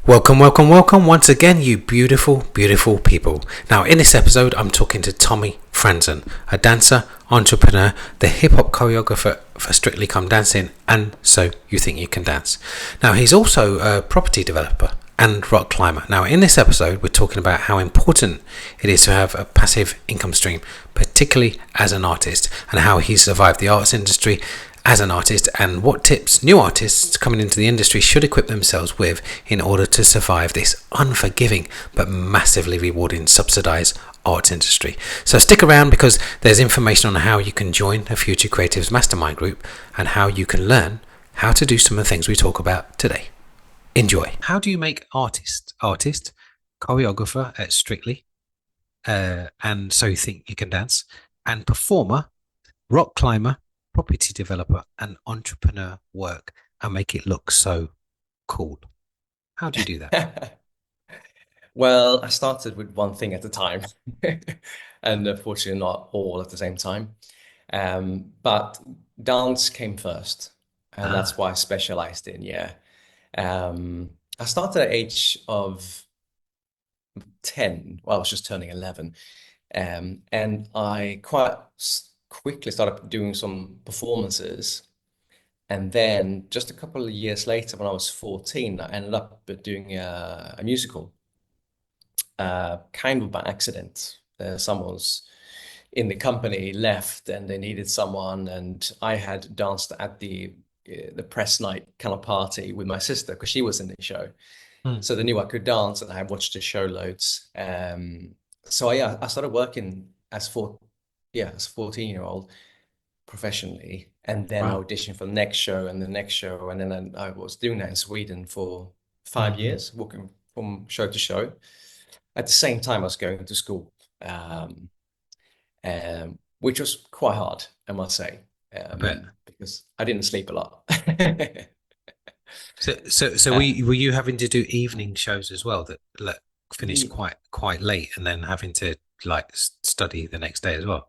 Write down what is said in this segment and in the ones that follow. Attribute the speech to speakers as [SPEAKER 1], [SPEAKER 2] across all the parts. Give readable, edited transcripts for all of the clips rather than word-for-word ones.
[SPEAKER 1] Welcome, welcome, welcome once again, you beautiful, beautiful people. Now, in this episode, I'm talking to Tommy Franzen, a dancer, entrepreneur, the hip hop choreographer for Strictly Come Dancing, and So You Think You Can Dance. Now, he's also a property developer and rock climber. Now, in this episode, we're talking about how important it is to have a passive income stream, particularly as an artist, and how he survived the arts industry as an artist, and what tips new artists coming into the industry should equip themselves with in order to survive this unforgiving but massively rewarding subsidized arts industry. So stick around, because there's information on how you can join a Future Creatives Mastermind Group and how you can learn how to do some of the things we talk about today. Enjoy. How do you make artist, choreographer at Strictly, and So You Think You Can Dance, and performer, rock climber, property developer, and entrepreneur work and make it look so cool? How do you do that?
[SPEAKER 2] Well, I started with one thing at a time, and unfortunately, not all at the same time. But dance came first, and
[SPEAKER 1] Ah,
[SPEAKER 2] that's why I specialized in. Yeah, I started at the age of 10. Well, I was just turning 11, and I quite quickly started doing some performances. And then just a couple of years later, when I was 14, I ended up doing a musical. Kind of by accident. Someone's in the company left and they needed someone, and I had danced at the press night kind of party with my sister because she was in the show.
[SPEAKER 1] hmm,
[SPEAKER 2] So they knew I could dance, and I had watched the show loads. So yeah, I started working as a 14-year-old professionally, and then I
[SPEAKER 1] wow.
[SPEAKER 2] auditioned for the next show and the next show, and then I was doing that in Sweden for five
[SPEAKER 1] Hmm.
[SPEAKER 2] years, walking from show to show. At the same time, I was going to school, um, which was quite hard, I must say,
[SPEAKER 1] I bet.
[SPEAKER 2] because I didn't sleep a lot.
[SPEAKER 1] So
[SPEAKER 2] Uh,
[SPEAKER 1] were you having to do evening shows as well that like finished
[SPEAKER 2] ye-
[SPEAKER 1] quite late, and then having to like study the next day as well?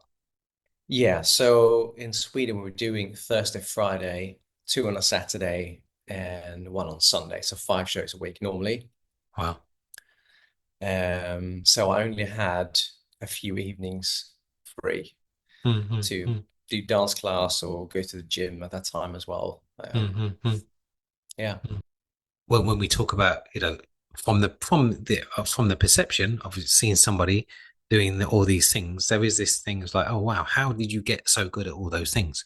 [SPEAKER 2] yeah, so in Sweden, we were doing Thursday, Friday, two on a Saturday, and one on Sunday. So five shows a week normally.
[SPEAKER 1] Wow.
[SPEAKER 2] So I only had a few evenings free to
[SPEAKER 1] Mm-hmm.
[SPEAKER 2] do dance class or go to the gym at that time as well.
[SPEAKER 1] Mm-hmm.
[SPEAKER 2] Yeah.
[SPEAKER 1] When we talk about, from the perception of seeing somebody doing all these things, there is this thing. It's like, oh wow, how did you get so good at all those things?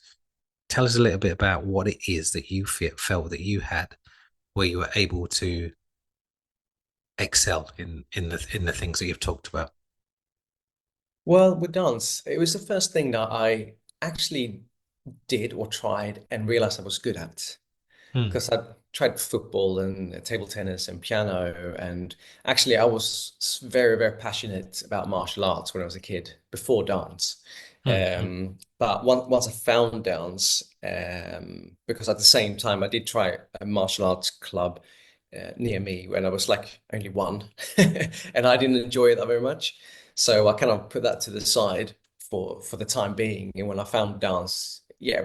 [SPEAKER 1] Tell us a little bit about what it is that you felt that you had, where you were able to excel in the things that you've talked about.
[SPEAKER 2] Well, with dance, it was the first thing that I actually did or tried and realized I was good at.
[SPEAKER 1] Hmm.
[SPEAKER 2] Because I tried football and table tennis and piano. And actually, I was very, very passionate about martial arts when I was a kid before dance.
[SPEAKER 1] Hmm. Hmm.
[SPEAKER 2] But once I found dance, because at the same time, I did try a martial arts club near me when I was like only one, and I didn't enjoy that very much. So I kind of put that to the side for the time being. And when I found dance, yeah,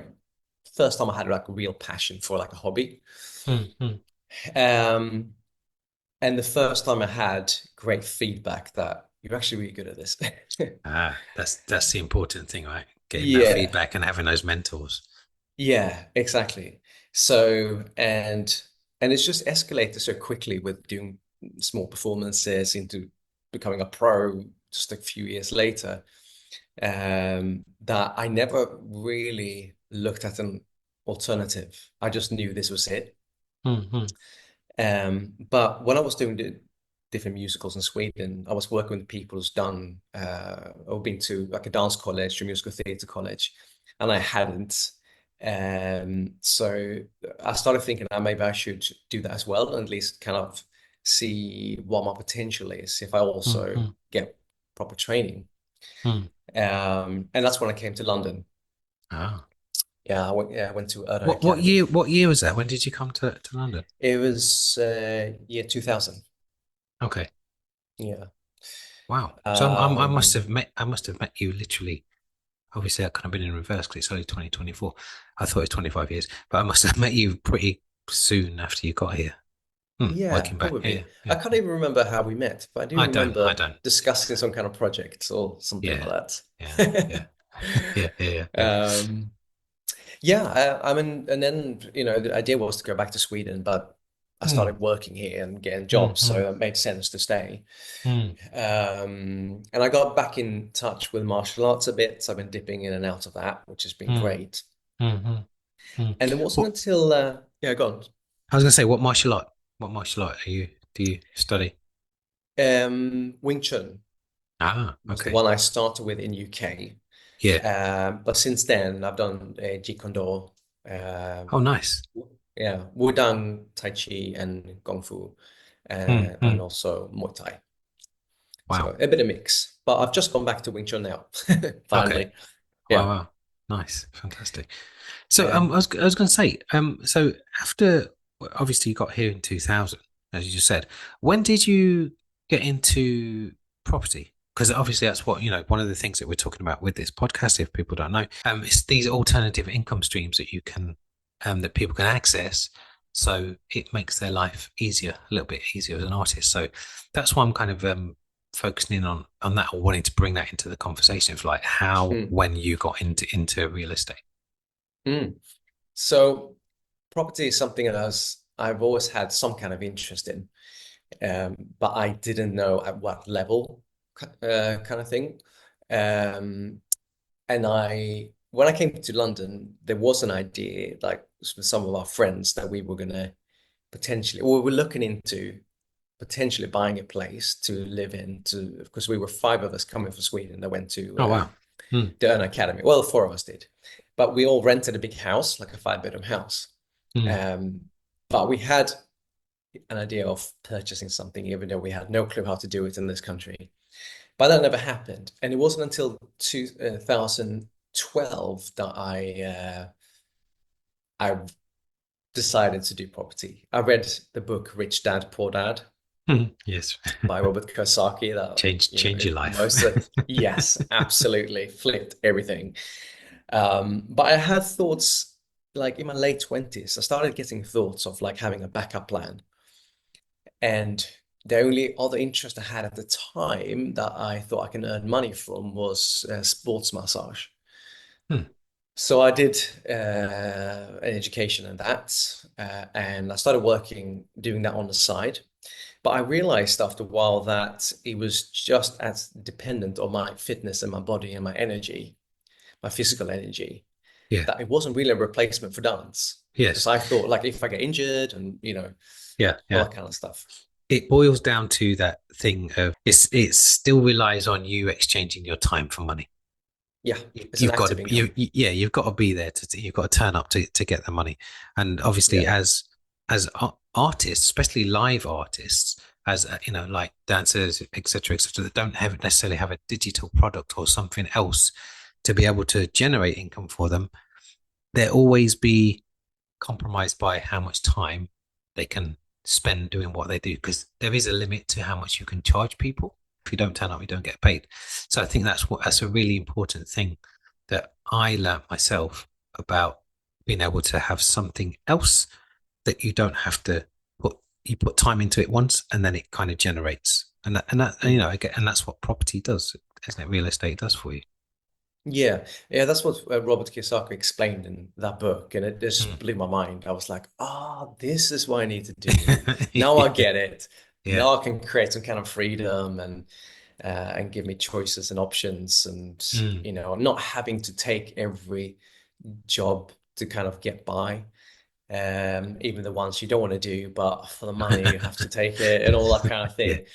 [SPEAKER 2] first time I had like a real passion for like a hobby.
[SPEAKER 1] Hmm. Hmm.
[SPEAKER 2] Um, and the first time I had great feedback that you're actually really good at this.
[SPEAKER 1] That's the important thing, right? Getting that
[SPEAKER 2] Yeah,
[SPEAKER 1] feedback and having those mentors.
[SPEAKER 2] yeah, exactly. So, and it's just escalated so quickly with doing small performances into becoming a pro just a few years later, that I never really looked at an alternative. I just knew this was it.
[SPEAKER 1] Hmm. Hmm.
[SPEAKER 2] But when I was doing the different musicals in Sweden, I was working with people who's done or been to like a dance college or musical theatre college, and I hadn't. So I started thinking that maybe I should do that as well, and at least kind of see what my potential is if I
[SPEAKER 1] Hmm.
[SPEAKER 2] also
[SPEAKER 1] Hmm.
[SPEAKER 2] get proper training.
[SPEAKER 1] Hmm.
[SPEAKER 2] And that's when I came to London.
[SPEAKER 1] Ah.
[SPEAKER 2] Yeah, I went to Urdo
[SPEAKER 1] What
[SPEAKER 2] Academy.
[SPEAKER 1] year? What year was that? When did you come to London?
[SPEAKER 2] It was year 2000.
[SPEAKER 1] Okay.
[SPEAKER 2] Yeah.
[SPEAKER 1] Wow. So
[SPEAKER 2] Um,
[SPEAKER 1] I must have met you literally. Obviously, that kind of been in reverse because it's only 2024. I thought it was 25 years, but I must have met you pretty soon after you got here.
[SPEAKER 2] Yeah,
[SPEAKER 1] Working back. Yeah, yeah,
[SPEAKER 2] probably. I
[SPEAKER 1] yeah.
[SPEAKER 2] can't even remember how we met, but I do
[SPEAKER 1] I
[SPEAKER 2] remember
[SPEAKER 1] don't.
[SPEAKER 2] discussing some kind of project or something
[SPEAKER 1] Yeah,
[SPEAKER 2] like
[SPEAKER 1] yeah, yeah,
[SPEAKER 2] that.
[SPEAKER 1] yeah, yeah, yeah, yeah.
[SPEAKER 2] Um, yeah, I mean, and then, the idea was to go back to Sweden, but I
[SPEAKER 1] Mm,
[SPEAKER 2] started working here and getting
[SPEAKER 1] mm,
[SPEAKER 2] jobs,
[SPEAKER 1] mm,
[SPEAKER 2] so it made sense to stay.
[SPEAKER 1] mm,
[SPEAKER 2] And I got back in touch with martial arts a bit. So I've been dipping in and out of that, which has been
[SPEAKER 1] mm,
[SPEAKER 2] great.
[SPEAKER 1] mm, mm, mm.
[SPEAKER 2] And it wasn't
[SPEAKER 1] What
[SPEAKER 2] until, yeah, go on.
[SPEAKER 1] I was gonna say, what martial art? What martial art do you study?
[SPEAKER 2] Wing Chun
[SPEAKER 1] Ah,
[SPEAKER 2] was the
[SPEAKER 1] okay.
[SPEAKER 2] one I started with in UK.
[SPEAKER 1] Yeah.
[SPEAKER 2] But since then, I've done Jeet Kune Do,
[SPEAKER 1] Oh,
[SPEAKER 2] um,
[SPEAKER 1] nice.
[SPEAKER 2] yeah, Wudang, Tai Chi, and Kung Fu,
[SPEAKER 1] Mm,
[SPEAKER 2] and
[SPEAKER 1] mm.
[SPEAKER 2] also Muay Thai. So
[SPEAKER 1] Wow.
[SPEAKER 2] a bit of mix. But I've just gone back to Wing Chun now,
[SPEAKER 1] Okay.
[SPEAKER 2] finally.
[SPEAKER 1] Wow,
[SPEAKER 2] Yeah.
[SPEAKER 1] wow. Nice. Fantastic. So
[SPEAKER 2] Um,
[SPEAKER 1] I was going to say so after well, obviously you got here in 2000 as you just said. When did you get into property? Because obviously that's what, one of the things that we're talking about with this podcast, if people don't know, it's these alternative income streams that you can that people can access. So it makes their life easier, a little bit easier as an artist. So that's why I'm kind of focusing in on that or wanting to bring that into the conversation of like how
[SPEAKER 2] mm,
[SPEAKER 1] when you got into real estate.
[SPEAKER 2] mm. So property is something that I've always had some kind of interest in, but I didn't know at what level, kind of thing. Um, and when I came to London, there was an idea, like with some of our friends, that we were gonna potentially, or we were looking into potentially buying a place to live in, because we were five of us coming from Sweden that went to
[SPEAKER 1] Oh wow. Hmm.
[SPEAKER 2] the Earn Academy. Well, four of us did, but we all rented a big house, like a five-bedroom house.
[SPEAKER 1] Hmm.
[SPEAKER 2] Um, but we had an idea of purchasing something, even though we had no clue how to do it in this country. But that never happened. And it wasn't until 2012 that I decided to do property. I read the book Rich Dad, Poor Dad
[SPEAKER 1] Hmm. Yes.
[SPEAKER 2] by Robert Kiyosaki that,
[SPEAKER 1] Change your
[SPEAKER 2] it
[SPEAKER 1] life.
[SPEAKER 2] most yes, absolutely flipped everything. But I had thoughts like in my late 20s, I started getting thoughts of like having a backup plan. And the only other interest I had at the time that I thought I can earn money from was sports massage.
[SPEAKER 1] Hmm.
[SPEAKER 2] So I did an education in that, and I started doing that on the side. But I realized after a while that it was just as dependent on my fitness and my body and my energy, my physical energy,
[SPEAKER 1] Yeah.
[SPEAKER 2] that it wasn't really a replacement for dance. Because
[SPEAKER 1] Yes.
[SPEAKER 2] I thought, like, if I get injured and,
[SPEAKER 1] Yeah.
[SPEAKER 2] all
[SPEAKER 1] Yeah.
[SPEAKER 2] that kind of stuff.
[SPEAKER 1] It boils down to that thing of it still relies on you exchanging your time for money.
[SPEAKER 2] Yeah,
[SPEAKER 1] You,
[SPEAKER 2] it's an
[SPEAKER 1] you've got
[SPEAKER 2] active
[SPEAKER 1] to
[SPEAKER 2] income.
[SPEAKER 1] yeah, you've got to be there you've got to turn up to get the money. And obviously
[SPEAKER 2] Yeah.
[SPEAKER 1] as artists, especially live artists, as like dancers, etc., that don't have necessarily have a digital product or something else to be able to generate income for them, there always be compromised by how much time they can spend doing what they do because there is a limit to how much you can charge people. If you don't turn up, you don't get paid. So I think that's a really important thing that I learned myself about being able to have something else that you don't have to put time into it once and then it kind of generates and
[SPEAKER 2] Mm.
[SPEAKER 1] I get and that's what property does, isn't it? Real estate does for you.
[SPEAKER 2] Yeah, yeah, that's what Robert Kiyosaki explained in that book, and it just
[SPEAKER 1] Mm.
[SPEAKER 2] blew my mind. I was like, "Ah, this is what I need to do." Now I get it.
[SPEAKER 1] Yeah.
[SPEAKER 2] Now I can create some kind of freedom and give me choices and options, and
[SPEAKER 1] Mm.
[SPEAKER 2] not having to take every job to kind of get by. Even the ones you don't want to do, but for the money you have to take it and all that kind of
[SPEAKER 1] Yeah.
[SPEAKER 2] thing.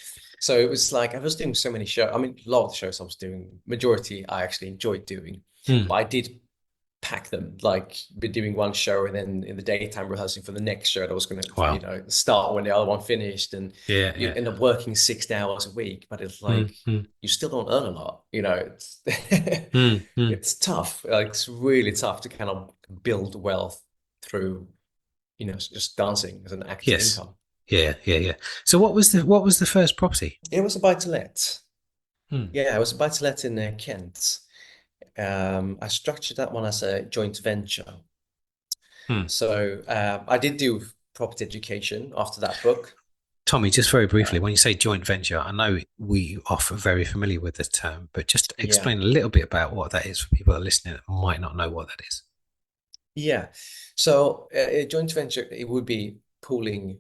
[SPEAKER 2] So it was like I was doing so many shows. I mean, a lot of the shows I was doing, majority I actually enjoyed doing,
[SPEAKER 1] Mm.
[SPEAKER 2] but I did pack them, like be doing one show and then in the daytime rehearsing for the next show that was going to,
[SPEAKER 1] Wow.
[SPEAKER 2] start when the other one finished, and
[SPEAKER 1] Yeah,
[SPEAKER 2] you
[SPEAKER 1] yeah.
[SPEAKER 2] end up working 6 hours a week, but it's
[SPEAKER 1] Mm,
[SPEAKER 2] like
[SPEAKER 1] mm,
[SPEAKER 2] you still don't earn a lot, It's
[SPEAKER 1] mm, mm.
[SPEAKER 2] it's tough. Like it's really tough to kind of build wealth through just dancing as an active
[SPEAKER 1] Yes.
[SPEAKER 2] income.
[SPEAKER 1] Yeah, yeah, yeah. So what was the first property?
[SPEAKER 2] It was a buy-to-let.
[SPEAKER 1] Hmm.
[SPEAKER 2] Yeah, it was a buy-to-let in Kent. I structured that one as a joint venture.
[SPEAKER 1] Hmm.
[SPEAKER 2] So I did do property education after that book.
[SPEAKER 1] Tommy, just very
[SPEAKER 2] Uh,
[SPEAKER 1] briefly, when you say joint venture, I know we are very familiar with the term, but just
[SPEAKER 2] yeah,
[SPEAKER 1] explain a little bit about what that is for people that are listening that might not know what that is.
[SPEAKER 2] yeah. So a joint venture, it would be pooling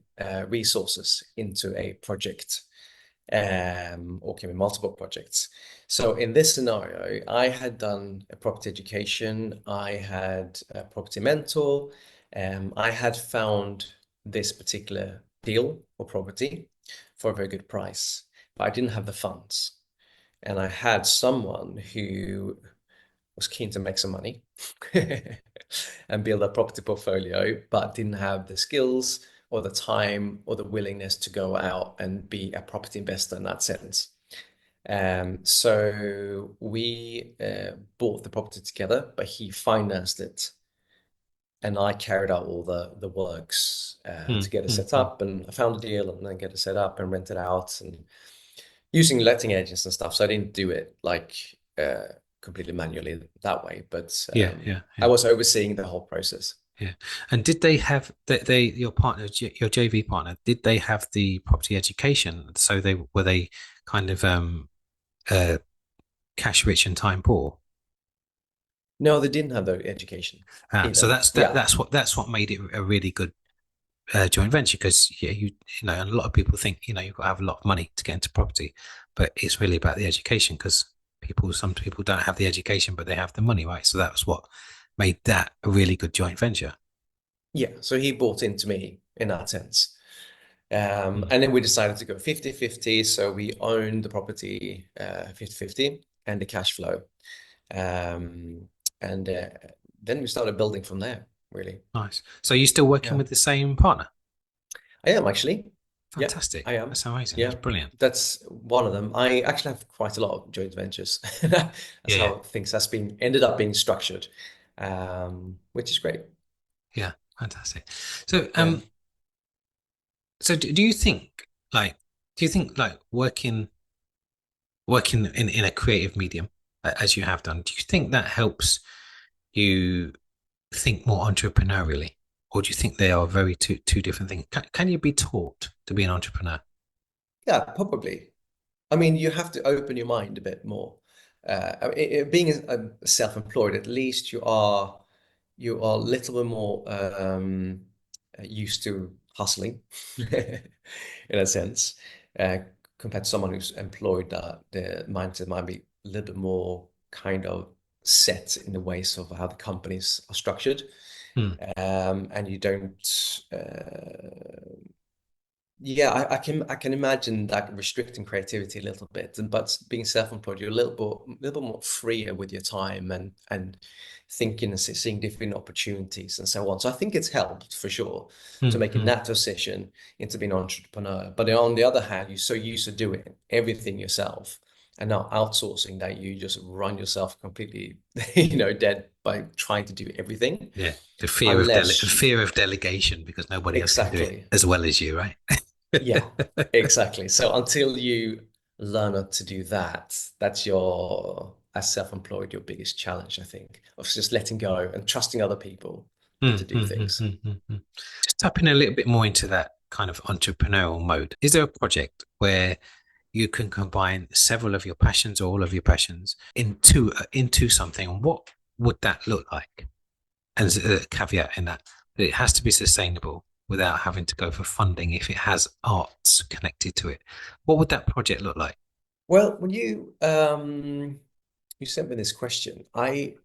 [SPEAKER 2] resources into a project, or can be multiple projects. So in this scenario, I had done a property education, I had a property mentor, I had found this particular deal or property for a very good price, but I didn't have the funds. And I had someone who was keen to make some money and build a property portfolio, but didn't have the skills or the time or the willingness to go out and be a property investor in that sense. So we bought the property together, but he financed it, and I carried out all the works
[SPEAKER 1] Mm,
[SPEAKER 2] to get it
[SPEAKER 1] mm,
[SPEAKER 2] set
[SPEAKER 1] mm.
[SPEAKER 2] up. And I found a deal, and then get it set up and rent it out, and using letting agents and stuff. So I didn't do it like completely manually that way, but
[SPEAKER 1] Yeah, yeah,
[SPEAKER 2] I
[SPEAKER 1] yeah,
[SPEAKER 2] was overseeing the whole process.
[SPEAKER 1] yeah. And did they have they your partner, your JV partner, did they have the property education? So they were they kind of uh cash rich and time poor?
[SPEAKER 2] No, they didn't have the education
[SPEAKER 1] So
[SPEAKER 2] either. Yeah.
[SPEAKER 1] that's what made it a really good joint venture because yeah, you know, and a lot of people think you know you've got to have a lot of money to get into property, but it's really about the education because some people don't have the education but they have the money, right? So that was what made that a really good joint venture.
[SPEAKER 2] Yeah. So he bought into me in that sense.
[SPEAKER 1] Mm.
[SPEAKER 2] And then we decided to go 50-50. So we owned the property 50-50 and the cash flow. Um, and then we started building from there, really.
[SPEAKER 1] Nice. So you're still working
[SPEAKER 2] Yeah.
[SPEAKER 1] with the same partner?
[SPEAKER 2] I am actually. Yeah,
[SPEAKER 1] Fantastic.
[SPEAKER 2] I am.
[SPEAKER 1] That's amazing. That's
[SPEAKER 2] Yeah,
[SPEAKER 1] brilliant.
[SPEAKER 2] that's one of them. I actually have quite a lot of joint ventures. That's
[SPEAKER 1] Yeah, yeah,
[SPEAKER 2] how things has been ended up being structured, which is great.
[SPEAKER 1] yeah. Fantastic. So
[SPEAKER 2] Yeah.
[SPEAKER 1] do you think like working in a creative medium as you have done, do you think that helps you think more entrepreneurially, or do you think they are very two different things? Can you be taught to be an entrepreneur?
[SPEAKER 2] Yeah, probably. I mean, you have to open your mind a bit more. Being self-employed, at least you are a little bit more used to hustling in a sense, uh, compared to someone who's employed. The mindset might be a little bit more kind of set in the ways of how the companies are structured,
[SPEAKER 1] Hmm,
[SPEAKER 2] and you don't. Yeah, I can imagine that restricting creativity a little bit, but being self-employed, you're a little bit more freer with your time and thinking and seeing different opportunities and so on. So I think it's helped for sure to
[SPEAKER 1] hmm,
[SPEAKER 2] making
[SPEAKER 1] hmm.
[SPEAKER 2] that decision into being an entrepreneur. But on the other hand, you're so used to doing everything yourself and now outsourcing that you just run yourself completely, dead by trying to do everything,
[SPEAKER 1] Yeah, the
[SPEAKER 2] unless
[SPEAKER 1] fear of delegation because nobody else can do it
[SPEAKER 2] exactly.
[SPEAKER 1] as well as you, right?
[SPEAKER 2] Yeah, exactly. So until you learn how to do that, that's as self-employed, your biggest challenge, I think, of just letting go and trusting other people to do things.
[SPEAKER 1] Just tapping a little bit more into that kind of entrepreneurial mode. Is there a project where you can combine several of your passions or all of your passions into something? And what would that look like? And there's a caveat in that it has to be sustainable without having to go for funding if it has arts connected to it. What would that project look like?
[SPEAKER 2] Well, when you sent me this question, I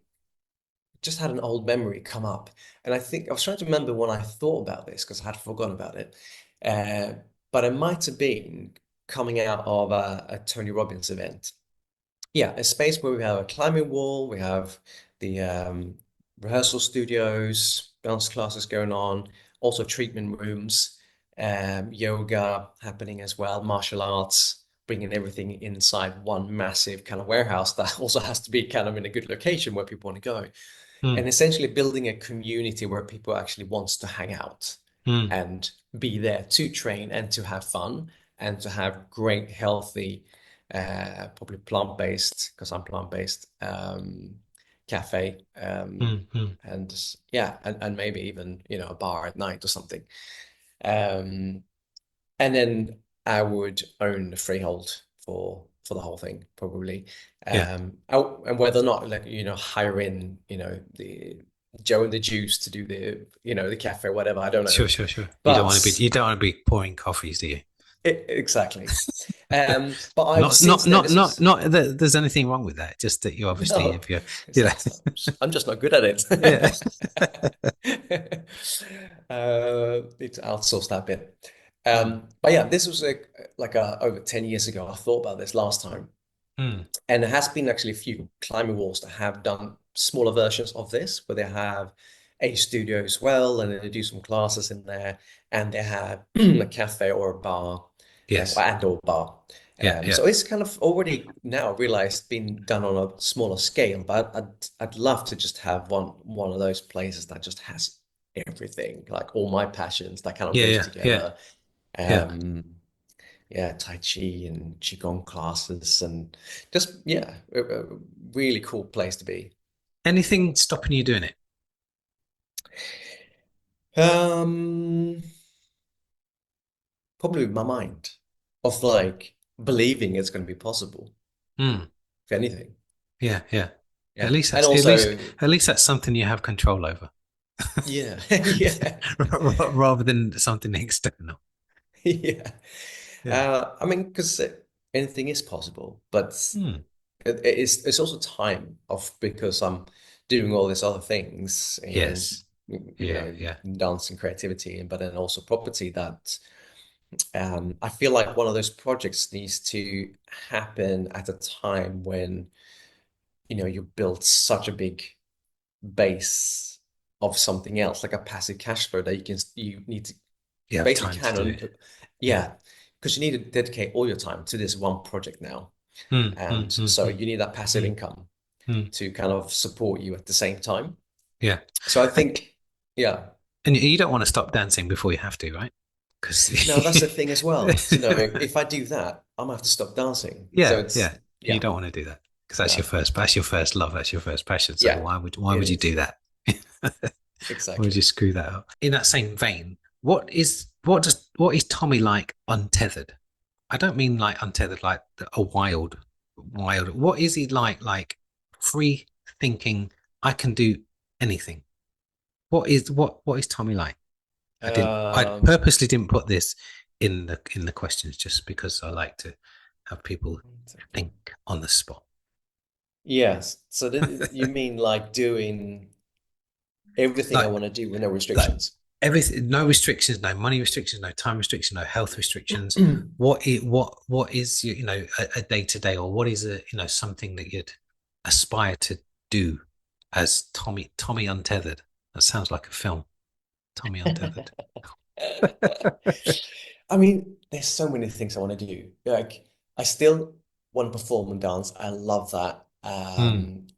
[SPEAKER 2] just had an old memory come up, and I think I was trying to remember when I thought about this because I had forgotten about it. Uh, but it might have been coming out of a Tony Robbins event. Yeah, a space where we have a climbing wall, we have the rehearsal studios, dance classes going on, also treatment rooms, yoga happening as well, martial arts, bringing everything inside one massive kind of warehouse that also has to be kind of in a good location where people want to go.
[SPEAKER 1] Mm,
[SPEAKER 2] And essentially building a community where people actually wants to hang out
[SPEAKER 1] mm,
[SPEAKER 2] and be there to train and to have fun and to have great, healthy, probably plant-based, because I'm plant-based, cafe,
[SPEAKER 1] mm, mm.
[SPEAKER 2] and yeah, and maybe even, a bar at night or something. Um, And then I would own the freehold for the whole thing, probably.
[SPEAKER 1] Yeah.
[SPEAKER 2] And whether or not, like, hire in, the Joe and the Juice to do the cafe, whatever, I don't know.
[SPEAKER 1] Sure, sure, sure.
[SPEAKER 2] But
[SPEAKER 1] You don't want to be pouring coffees, do you?
[SPEAKER 2] exactly. But I've
[SPEAKER 1] Not,
[SPEAKER 2] since then, this was
[SPEAKER 1] not that there's anything wrong with that. Just that you obviously,
[SPEAKER 2] no,
[SPEAKER 1] if you're,
[SPEAKER 2] it's
[SPEAKER 1] you know,
[SPEAKER 2] not. I'm just not good at
[SPEAKER 1] yeah.
[SPEAKER 2] it. Need to outsource that bit.
[SPEAKER 1] Mm,
[SPEAKER 2] But yeah, this was over 10 years ago. I thought about this last time.
[SPEAKER 1] mm,
[SPEAKER 2] And there has been actually a few climbing walls that have done smaller versions of this, where they have a studio as well, and they do some classes in there, and they have a cafe or a bar,
[SPEAKER 1] yes.
[SPEAKER 2] and or bar.
[SPEAKER 1] Yeah, yeah,
[SPEAKER 2] So it's kind of already now realized been done on a smaller scale, but I'd love to just have one of those places that just has everything, like all my passions that kind of
[SPEAKER 1] yeah,
[SPEAKER 2] goes
[SPEAKER 1] yeah, yeah,
[SPEAKER 2] together.
[SPEAKER 1] yeah.
[SPEAKER 2] Um, yeah, Tai Chi and Qigong classes and just, yeah, a really cool place to be.
[SPEAKER 1] Anything stopping you doing it?
[SPEAKER 2] Um, Probably my mind of like believing it's going to be possible,
[SPEAKER 1] Mm,
[SPEAKER 2] if anything.
[SPEAKER 1] yeah, yeah.
[SPEAKER 2] Yeah. And
[SPEAKER 1] At
[SPEAKER 2] also,
[SPEAKER 1] least that's something you have control over,
[SPEAKER 2] yeah, yeah,
[SPEAKER 1] rather than something external.
[SPEAKER 2] yeah.
[SPEAKER 1] Yeah.
[SPEAKER 2] I mean, because anything is possible, but
[SPEAKER 1] Mm,
[SPEAKER 2] it's also time off because I'm doing all these other things in,
[SPEAKER 1] yes. Yeah, yeah,
[SPEAKER 2] dance and creativity, but then also property that I feel like one of those projects needs to happen at a time when, you built such a big base of something else, like a passive cash flow that you need to
[SPEAKER 1] you have
[SPEAKER 2] basically
[SPEAKER 1] time to do it. Yeah.
[SPEAKER 2] yeah, because you need to dedicate all your time to this one project now.
[SPEAKER 1] Mm,
[SPEAKER 2] And
[SPEAKER 1] mm, mm,
[SPEAKER 2] so
[SPEAKER 1] mm,
[SPEAKER 2] you need that passive
[SPEAKER 1] mm,
[SPEAKER 2] income
[SPEAKER 1] mm.
[SPEAKER 2] to kind of support you at the same time.
[SPEAKER 1] Yeah.
[SPEAKER 2] So I
[SPEAKER 1] And,
[SPEAKER 2] think, yeah,
[SPEAKER 1] and you don't want to stop dancing before you have to, right? Because
[SPEAKER 2] no, that's the thing as well. So no, if I do that, I'm gonna have to stop dancing. So
[SPEAKER 1] yeah,
[SPEAKER 2] it's,
[SPEAKER 1] yeah. You
[SPEAKER 2] yeah,
[SPEAKER 1] don't want to do that because
[SPEAKER 2] no,
[SPEAKER 1] that's your first love, that's your first passion. So
[SPEAKER 2] yeah,
[SPEAKER 1] why
[SPEAKER 2] it
[SPEAKER 1] would you
[SPEAKER 2] is.
[SPEAKER 1] do that? Why would you
[SPEAKER 2] Exactly.
[SPEAKER 1] screw that up? In that same vein, what is Tommy like untethered? I don't mean like untethered like a wild. What is he like? Like free thinking. I can do anything. What is Tommy like? I
[SPEAKER 2] Um,
[SPEAKER 1] purposely didn't put this in the questions just because I like to have people
[SPEAKER 2] 1 second.
[SPEAKER 1] think on the spot.
[SPEAKER 2] Yes. So you mean like doing everything I
[SPEAKER 1] Like
[SPEAKER 2] want to do with no
[SPEAKER 1] like
[SPEAKER 2] restrictions?
[SPEAKER 1] everything, no restrictions, no money restrictions, no time restrictions, no health restrictions. What is a day to day, or what is something that you'd aspire to do as Tommy Untethered? That sounds like a film. Tommy Untethered.
[SPEAKER 2] I mean, there's so many things I want to do. Like, I still want to perform and dance. I love that.
[SPEAKER 1] Mm,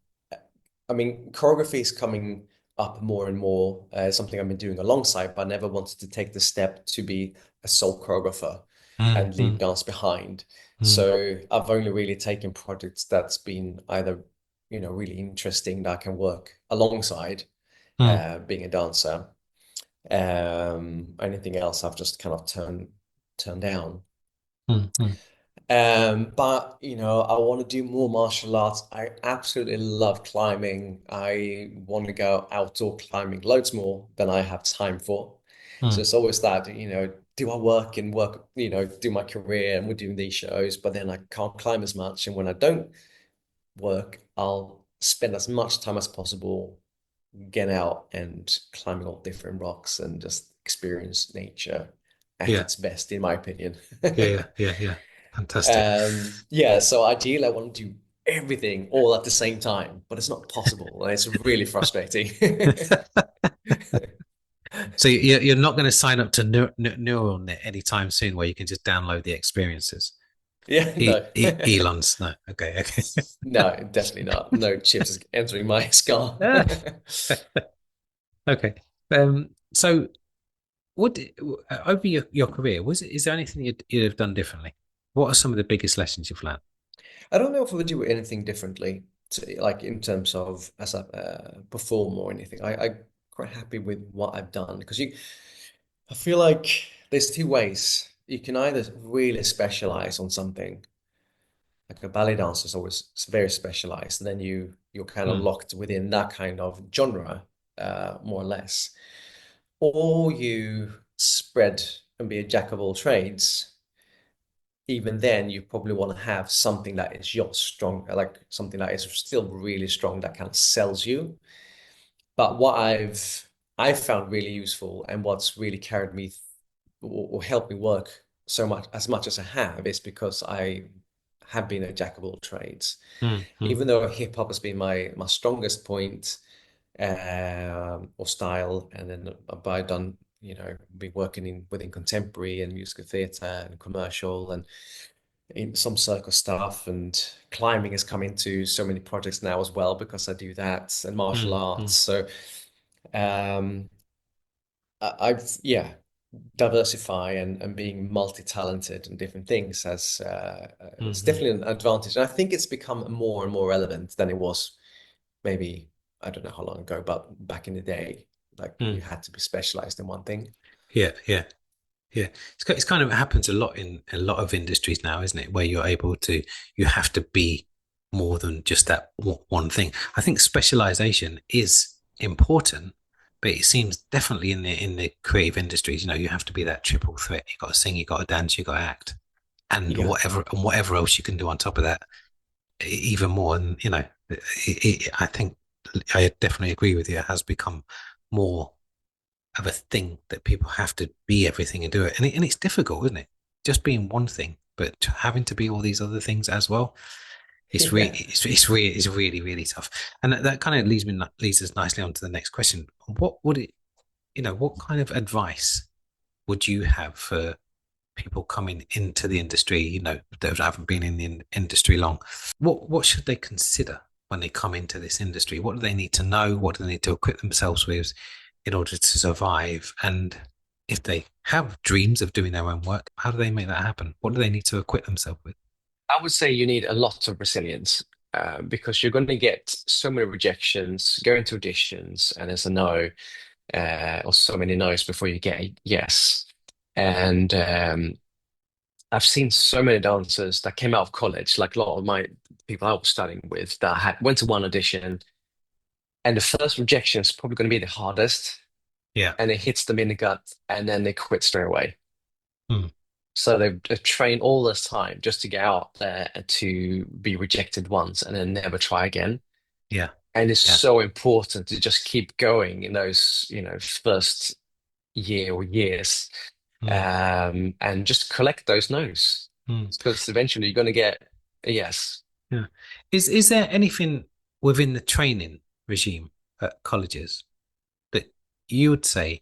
[SPEAKER 2] I mean, choreography is coming up more and more. Something I've been doing alongside, but I never wanted to take the step to be a sole choreographer
[SPEAKER 1] mm,
[SPEAKER 2] and leave
[SPEAKER 1] mm,
[SPEAKER 2] dance behind.
[SPEAKER 1] mm,
[SPEAKER 2] So I've only really taken projects that's been either, really interesting that I can work alongside
[SPEAKER 1] mm,
[SPEAKER 2] being a dancer. Anything else I've just kind of turned down.
[SPEAKER 1] mm, mm,
[SPEAKER 2] But I want to do more martial arts. I absolutely love climbing. I want to go outdoor climbing loads more than I have time for. So
[SPEAKER 1] mm.
[SPEAKER 2] it's always that, do I work and work, do my career and we're doing these shows, but then I can't climb as much. And when I don't work, I'll spend as much time as possible get out and climbing all different rocks and just experience nature at
[SPEAKER 1] Yeah,
[SPEAKER 2] its best, in my opinion.
[SPEAKER 1] yeah, yeah, yeah, yeah. Fantastic.
[SPEAKER 2] Yeah, so ideally, I want to do everything all at the same time, but it's not possible. And it's really frustrating.
[SPEAKER 1] So you're not going to sign up to neural net anytime soon, where you can just download the experiences.
[SPEAKER 2] Yeah, no.
[SPEAKER 1] Elon's no. Okay,
[SPEAKER 2] No, definitely not. No chips is entering my skull.
[SPEAKER 1] okay. Okay. So what over your career is there anything you'd have done differently? What are some of the biggest lessons you've learned?
[SPEAKER 2] I don't know if I would do anything differently, like in terms of as I perform or anything. I'm quite happy with what I've done because I feel like there's two ways. you can either really specialize on something, like a ballet dancer is always very specialized, and then you're kind of
[SPEAKER 1] Mm,
[SPEAKER 2] locked within that kind of genre, more or less. Or you spread and be a jack of all trades. Even then, you probably want to have something that is your strong, like something that is still really strong that kind of sells you. But what I've found really useful and what's really carried me or helped me work so much as I have is because I have been a jack of all trades.
[SPEAKER 1] mm, mm,
[SPEAKER 2] Even though hip hop has been my strongest point, or style, and then but I've done, been working within contemporary and musical theatre and commercial and in some circus stuff, and climbing has come into so many projects now as well because I do that, and martial
[SPEAKER 1] mm,
[SPEAKER 2] arts.
[SPEAKER 1] mm,
[SPEAKER 2] So um I've diversify and being multi-talented and different things has it's
[SPEAKER 1] mm,
[SPEAKER 2] definitely an advantage. And I think it's become more and more relevant than it was maybe, I don't know how long ago, but back in the day, like you
[SPEAKER 1] mm.
[SPEAKER 2] had to be specialized in one thing.
[SPEAKER 1] Yeah, yeah. Yeah, it's kind of happens a lot in a lot of industries now, isn't it? Where you're able to, you have to be more than just that one thing. I think specialization is important, but it seems definitely in the creative industries, you have to be that triple threat. You got to sing, you got to dance, you got to act,
[SPEAKER 2] Yeah.
[SPEAKER 1] and whatever else you can do on top of that, even more. And I think I definitely agree with you. It has become more of a thing that people have to be everything and do it. And it's difficult, isn't it? Just being one thing, but having to be all these other things as well.
[SPEAKER 2] Yeah.
[SPEAKER 1] It's really, really tough. And that kind of leads us nicely on to the next question. What would it, what kind of advice would you have for people coming into the industry, that haven't been in the industry long? What should they consider when they come into this industry? What do they need to know? What do they need to equip themselves with in order to survive? And if they have dreams of doing their own work, how do they make that happen? What do they need to equip themselves with?
[SPEAKER 3] I would say you need a lot of resilience because you're going to get so many rejections, go into auditions, and there's a no, or so many no's before you get a yes. And I've seen so many dancers that came out of college, like a lot of my people I was studying with, that had went to one audition, and the first rejection is probably going to be the hardest,
[SPEAKER 1] Yeah.
[SPEAKER 3] and it hits them in the gut, and then they quit straight away.
[SPEAKER 1] Mm.
[SPEAKER 3] So they've trained all this time just to get out there and to be rejected once and then never try again.
[SPEAKER 1] Yeah.
[SPEAKER 3] And it's
[SPEAKER 1] Yeah.
[SPEAKER 3] so important to just keep going in those, first year or years,
[SPEAKER 1] Mm.
[SPEAKER 3] and just collect those no's
[SPEAKER 1] Mm.
[SPEAKER 3] because eventually you're going to get a yes.
[SPEAKER 1] Yeah. Is there anything within the training regime at colleges that you would say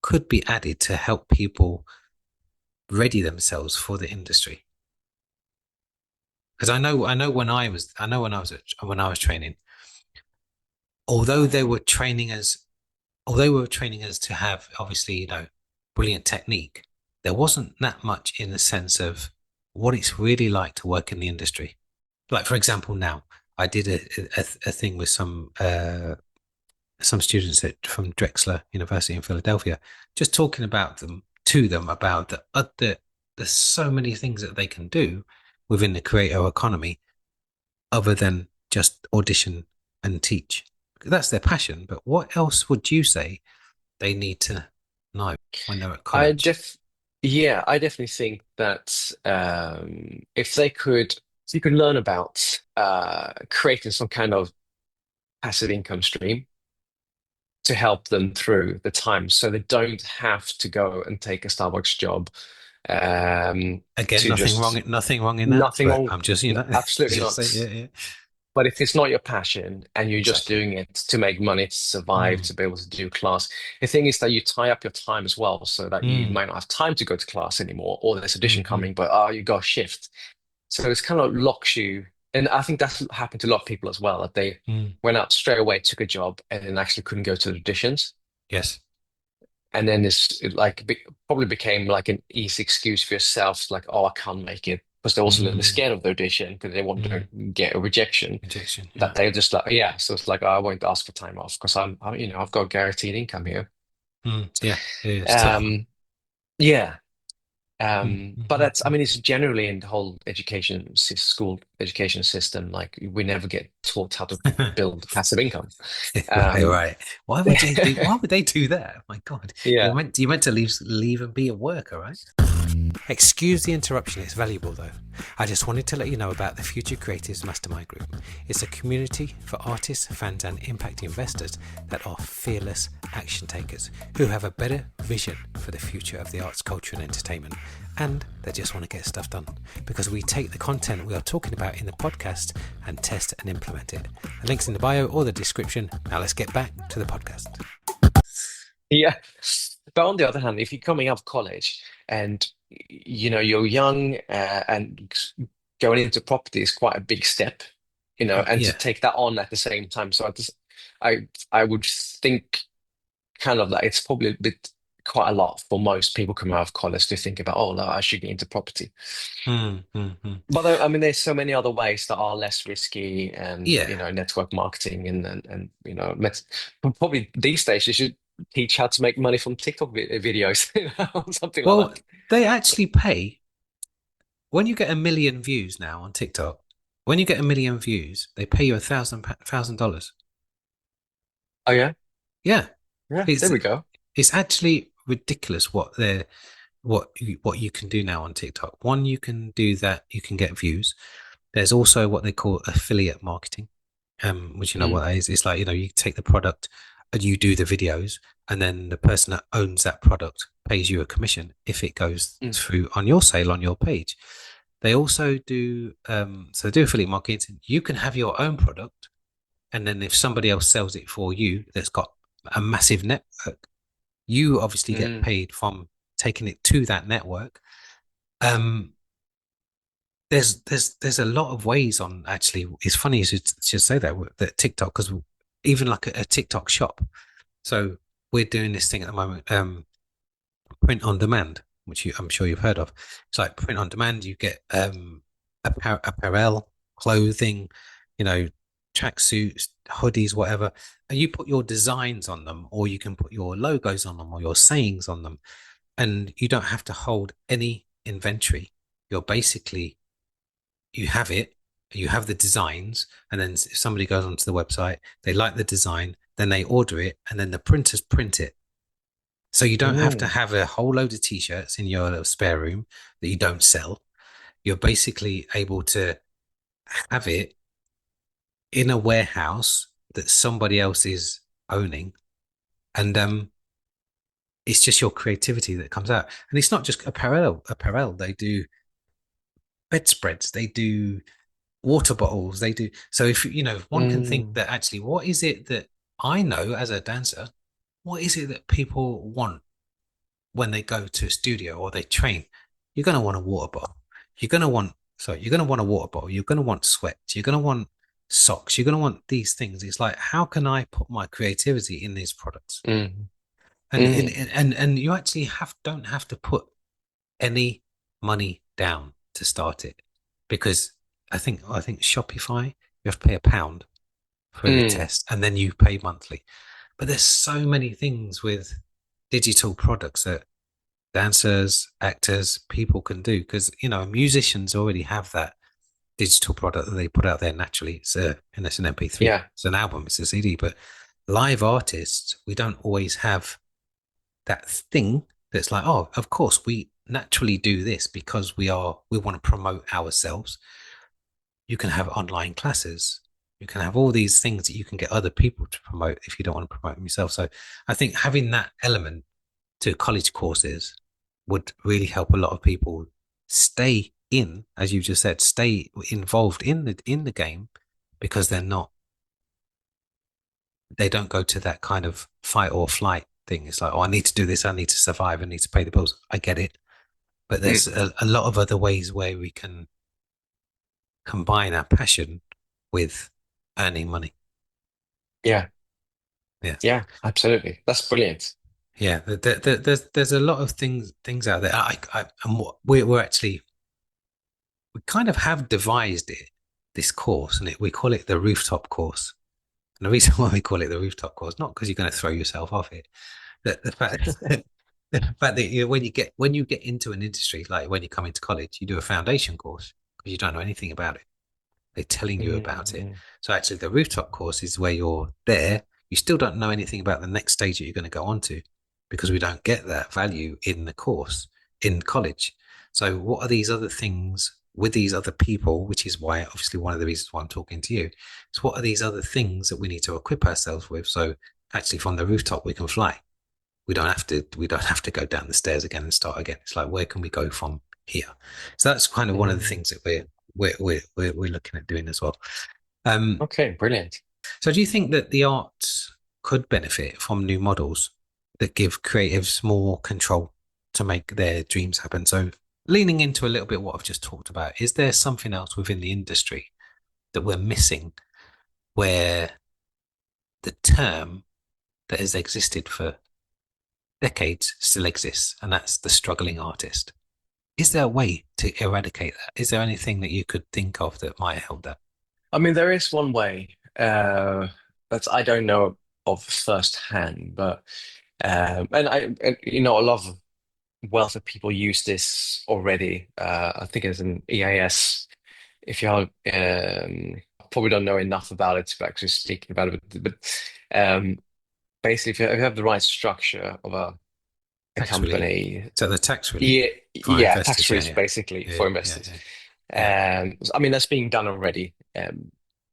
[SPEAKER 1] could be added to help people ready themselves for the industry? Because when I was training, although they were training us, although we were training us to have obviously, brilliant technique, there wasn't that much in the sense of what it's really like to work in the industry. Like, for example, now I did a thing with some students from Drexel University in Philadelphia, just talking about them to them about there's so many things that they can do within the creator economy other than just audition and teach. That's their passion. But what else would you say they need to know when they're at
[SPEAKER 3] I
[SPEAKER 1] college?
[SPEAKER 3] def Yeah, I definitely think that if you could learn about creating some kind of passive income stream to help them through the time so they don't have to go and take a Starbucks job,
[SPEAKER 1] Again,
[SPEAKER 3] to just
[SPEAKER 1] nothing wrong in that.
[SPEAKER 3] nothing
[SPEAKER 1] But
[SPEAKER 3] wrong.
[SPEAKER 1] I'm just,
[SPEAKER 3] No, absolutely
[SPEAKER 1] just say,
[SPEAKER 3] not.
[SPEAKER 1] yeah, yeah,
[SPEAKER 3] But if it's not your passion and you're just
[SPEAKER 1] exactly.
[SPEAKER 3] doing it to make money, to survive,
[SPEAKER 1] Mm,
[SPEAKER 3] to be able to do class, the thing is that you tie up your time as well so that you
[SPEAKER 1] mm,
[SPEAKER 3] might not have time to go to class anymore, or there's audition
[SPEAKER 1] mm, mm,
[SPEAKER 3] coming, but you got a shift. So it's kind of locks you. And I think that's happened to a lot of people as well, that they
[SPEAKER 1] mm.
[SPEAKER 3] went out straight away, took a job, and then actually couldn't go to the auditions.
[SPEAKER 1] Yes.
[SPEAKER 3] And then probably became like an easy excuse for yourself, like, oh, I can't make it. Because they're also a little bit
[SPEAKER 1] Mm,
[SPEAKER 3] scared of the audition because they want to
[SPEAKER 1] mm.
[SPEAKER 3] get a rejection.
[SPEAKER 1] Rejection.
[SPEAKER 3] That
[SPEAKER 1] Yeah.
[SPEAKER 3] they're just like, yeah. So it's like, oh, I won't ask for time off because I've got guaranteed income here.
[SPEAKER 1] Mm, yeah. Yeah. It's tough.
[SPEAKER 3] Um, yeah. But that's, I
[SPEAKER 1] Mm-hmm.
[SPEAKER 3] mean, it's generally in the whole school education system. Like we never get taught how to build passive income.
[SPEAKER 1] Right,
[SPEAKER 3] Um,
[SPEAKER 1] right. Why would they do that? My God,
[SPEAKER 3] yeah,
[SPEAKER 1] you're meant to leave and be a worker, right? Excuse the interruption, it's valuable though. I just wanted to let you know about the Future Creatives Mastermind Group. It's a community for artists, fans, and impact investors that are fearless action takers who have a better vision for the future of the arts, culture, and entertainment. And they just want to get stuff done because we take the content we are talking about in the podcast and test and implement it. The link's in the bio or the description. Now let's get back to the podcast.
[SPEAKER 3] yeah. But on the other hand, if you're coming out of college and you're young and going into property is quite a big step, and to
[SPEAKER 1] Yeah.
[SPEAKER 3] take that on at the same time. So I would think kind of like it's probably a bit quite a lot for most people coming out of college to think about, oh, no, I should get into property.
[SPEAKER 1] Mm.
[SPEAKER 3] But I mean, there's so many other ways that are less risky, and
[SPEAKER 1] Yeah.
[SPEAKER 3] network marketing and probably these days you should teach how to make money from TikTok videos, something like
[SPEAKER 1] Well,
[SPEAKER 3] that.
[SPEAKER 1] they actually pay when you get a million views now on TikTok. When you get a million views, they pay you $1,000.
[SPEAKER 3] Oh yeah,
[SPEAKER 1] Yeah,
[SPEAKER 3] yeah. There
[SPEAKER 1] it's
[SPEAKER 3] we go.
[SPEAKER 1] it's actually ridiculous what you can do now on TikTok. One, you can do that. You can get views. There's also what they call affiliate marketing, which you know
[SPEAKER 3] Mm,
[SPEAKER 1] what that is. It's like you take the product and you do the videos, and then the person that owns that product pays you a commission if it goes
[SPEAKER 3] mm,
[SPEAKER 1] through on your sale on your page. They also do so they do affiliate marketing. You can have your own product, and then if somebody else sells it for you that's got a massive network, you obviously get
[SPEAKER 3] mm,
[SPEAKER 1] paid from taking it to that network. Um, there's a lot of ways on actually. It's funny you should say that TikTok, because even like a TikTok shop. So we're doing this thing at the moment. Print on demand, which I'm sure you've heard of. It's like print on demand. You get apparel, clothing, you know, tracksuits, hoodies, whatever, and you put your designs on them, or you can put your logos on them, or your sayings on them, and you don't have to hold any inventory. You're basically you have it, you have the designs, and then if somebody goes onto the website, they like the design, then they order it, and then the printers print it. So you don't have to
[SPEAKER 3] mm,
[SPEAKER 1] have a whole load of t-shirts in your little spare room that you don't sell. You're basically able to have it in a warehouse that somebody else is owning. And it's just your creativity that comes out. And it's not just apparel. They do bedspreads, they do water bottles, they do. So if if one can think
[SPEAKER 3] mm,
[SPEAKER 1] that actually, what is it that I know as a dancer, what is it that people want when they go to a studio or they train? You're going to want a water bottle. You're going to want a water bottle. You're going to want sweats. You're going to want socks. You're going to want these things. It's like, how can I put my creativity in these products?
[SPEAKER 3] mm,
[SPEAKER 1] And and
[SPEAKER 3] mm,
[SPEAKER 1] and you actually don't have to put any money down to start it, because I think Shopify, you have to pay £1 for the
[SPEAKER 3] mm.
[SPEAKER 1] test, and then you pay monthly. But there's so many things with digital products that dancers, actors, people can do, because musicians already have that digital product that they put out there naturally. And it's an MP3,
[SPEAKER 3] Yeah.
[SPEAKER 1] it's an album, it's a CD. But live artists, we don't always have that thing that's like, oh, of course we naturally do this because we want to promote ourselves. You can have online classes. You can have all these things that you can get other people to promote if you don't want to promote them yourself. So I think having that element to college courses would really help a lot of people stay in, as you just said, stay involved in the game, because they don't go to that kind of fight or flight thing. It's like, oh, I need to do this, I need to survive, I need to pay the bills. I get it. But there's
[SPEAKER 3] Mm,
[SPEAKER 1] a lot of other ways where we can combine our passion with earning money.
[SPEAKER 3] yeah.
[SPEAKER 1] Yeah.
[SPEAKER 3] Yeah. Absolutely. That's brilliant.
[SPEAKER 1] Yeah. There's a lot of things out there. And we're actually, we kind of have devised this course, and we call it the rooftop course. And the reason why we call it the rooftop course, not because you're going to throw yourself off it, the fact But when you get into an industry, like when you come into college, you do a foundation course because you don't know anything about it. They're telling you about it.
[SPEAKER 3] Mm,
[SPEAKER 1] So actually, the rooftop course is where you're there. You still don't know anything about the next stage that you're going to go on to because we don't get that value in the course in college. So what are these other things with these other people, which is why obviously one of the reasons why I'm talking to you is what are these other things that we need to equip ourselves with? So actually from the rooftop we can fly. We don't have to go down the stairs again and start again. It's like where can we go from here? So that's kind of one of the
[SPEAKER 3] mm.
[SPEAKER 1] things that we're looking at doing as well. Um,
[SPEAKER 3] Okay, brilliant.
[SPEAKER 1] so do you think that the arts could benefit from new models that give creatives more control to make their dreams happen? So leaning into a little bit what I've just talked about, is there something else within the industry that we're missing where the term that has existed for decades still exists, and that's the struggling artist? Is there a way to eradicate that? Is there anything that you could think of that might help that?
[SPEAKER 3] I mean, there is one way that I don't know of firsthand, but a lot of wealthy people use this already. I think it's an EIS. If you probably don't know enough about it to actually speak about it, but basically, if you have the right structure of a
[SPEAKER 1] Tax relief.
[SPEAKER 3] company,
[SPEAKER 1] So the tax relief
[SPEAKER 3] yeah,
[SPEAKER 1] for
[SPEAKER 3] yeah, tax
[SPEAKER 1] investors. Yeah,
[SPEAKER 3] freeze
[SPEAKER 1] yeah,
[SPEAKER 3] basically
[SPEAKER 1] yeah,
[SPEAKER 3] for
[SPEAKER 1] yeah,
[SPEAKER 3] investors.
[SPEAKER 1] yeah, yeah.
[SPEAKER 3] I mean, that's being done already,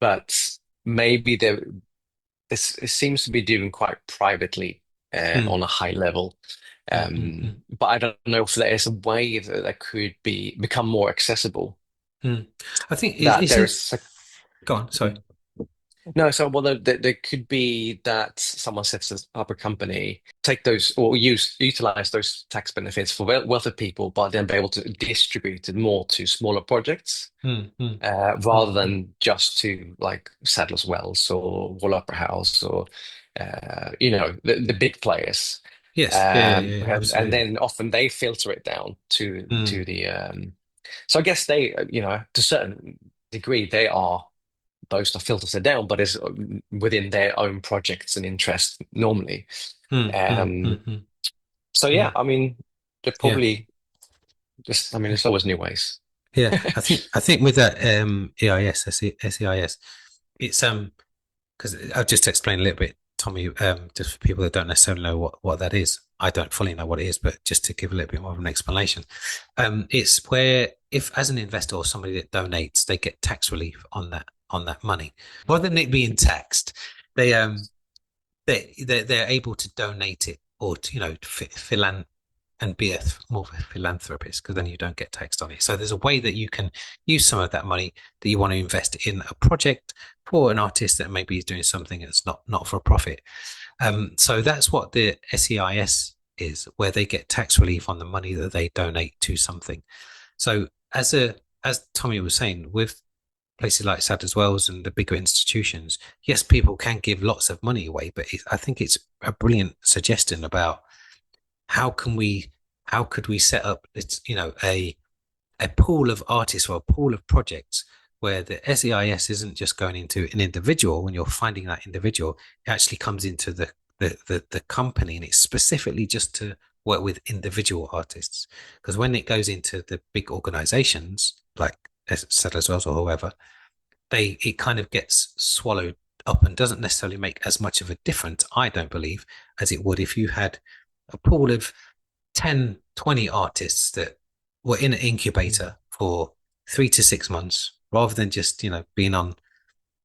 [SPEAKER 3] but maybe this it seems to be doing quite privately
[SPEAKER 1] Mm,
[SPEAKER 3] on a high level.
[SPEAKER 1] mm, mm, mm,
[SPEAKER 3] But I don't know if there is a way that could become more accessible.
[SPEAKER 1] mm. I think it
[SPEAKER 3] That
[SPEAKER 1] isn't.
[SPEAKER 3] there's a,
[SPEAKER 1] Go on. Sorry.
[SPEAKER 3] no, so well, there could be that someone sets up a company, take those or utilize those tax benefits for wealthy people, but then be able to distribute it more to smaller projects
[SPEAKER 1] Mm, mm, mm,
[SPEAKER 3] rather
[SPEAKER 1] mm.
[SPEAKER 3] than just to like Sadler's Wells or Royal Opera House or the big players.
[SPEAKER 1] Yes. Yeah. Yeah. Yeah.
[SPEAKER 3] And
[SPEAKER 1] Absolutely.
[SPEAKER 3] then often they filter it down
[SPEAKER 1] Mm,
[SPEAKER 3] to the so I guess they to a certain degree they are those that filters it down, but it's within their own projects and interests normally.
[SPEAKER 1] mm, mm,
[SPEAKER 3] Um,
[SPEAKER 1] mm, mm,
[SPEAKER 3] so yeah,
[SPEAKER 1] mm.
[SPEAKER 3] I mean, they're
[SPEAKER 1] Yeah.
[SPEAKER 3] probably just, I mean, there's always new ways.
[SPEAKER 1] Yeah. I think with that EIS, SEIS, it's because I'll just explain a little bit, Tommy, just for people that don't necessarily know what that is. I don't fully know what it is, but just to give a little bit more of an explanation, it's where if as an investor or somebody that donates, they get tax relief on that money, rather than it being taxed, they they're able to donate it or to, and be more of a philanthropist because then you don't get taxed on it. So there's a way that you can use some of that money that you want to invest in a project for an artist that maybe is doing something that's not for profit. So that's what the SEIS is, where they get tax relief on the money that they donate to something. So as Tommy was saying, with places like Sadler's Wells and the bigger institutions, yes, people can give lots of money away, but I think it's a brilliant suggestion about how can we how could we set up a pool of artists or a pool of projects where the SEIS isn't just going into an individual when you're finding that individual, it actually comes into the company, and it's specifically just to work with individual artists. Because when it goes into the big organizations like Settlers Wells or whoever, it kind of gets swallowed up and doesn't necessarily make as much of a difference, I don't believe, as it would if you had a pool of 10, 20 artists that were in an
[SPEAKER 3] Mm.
[SPEAKER 1] incubator for 3 to 6 months rather than just, being on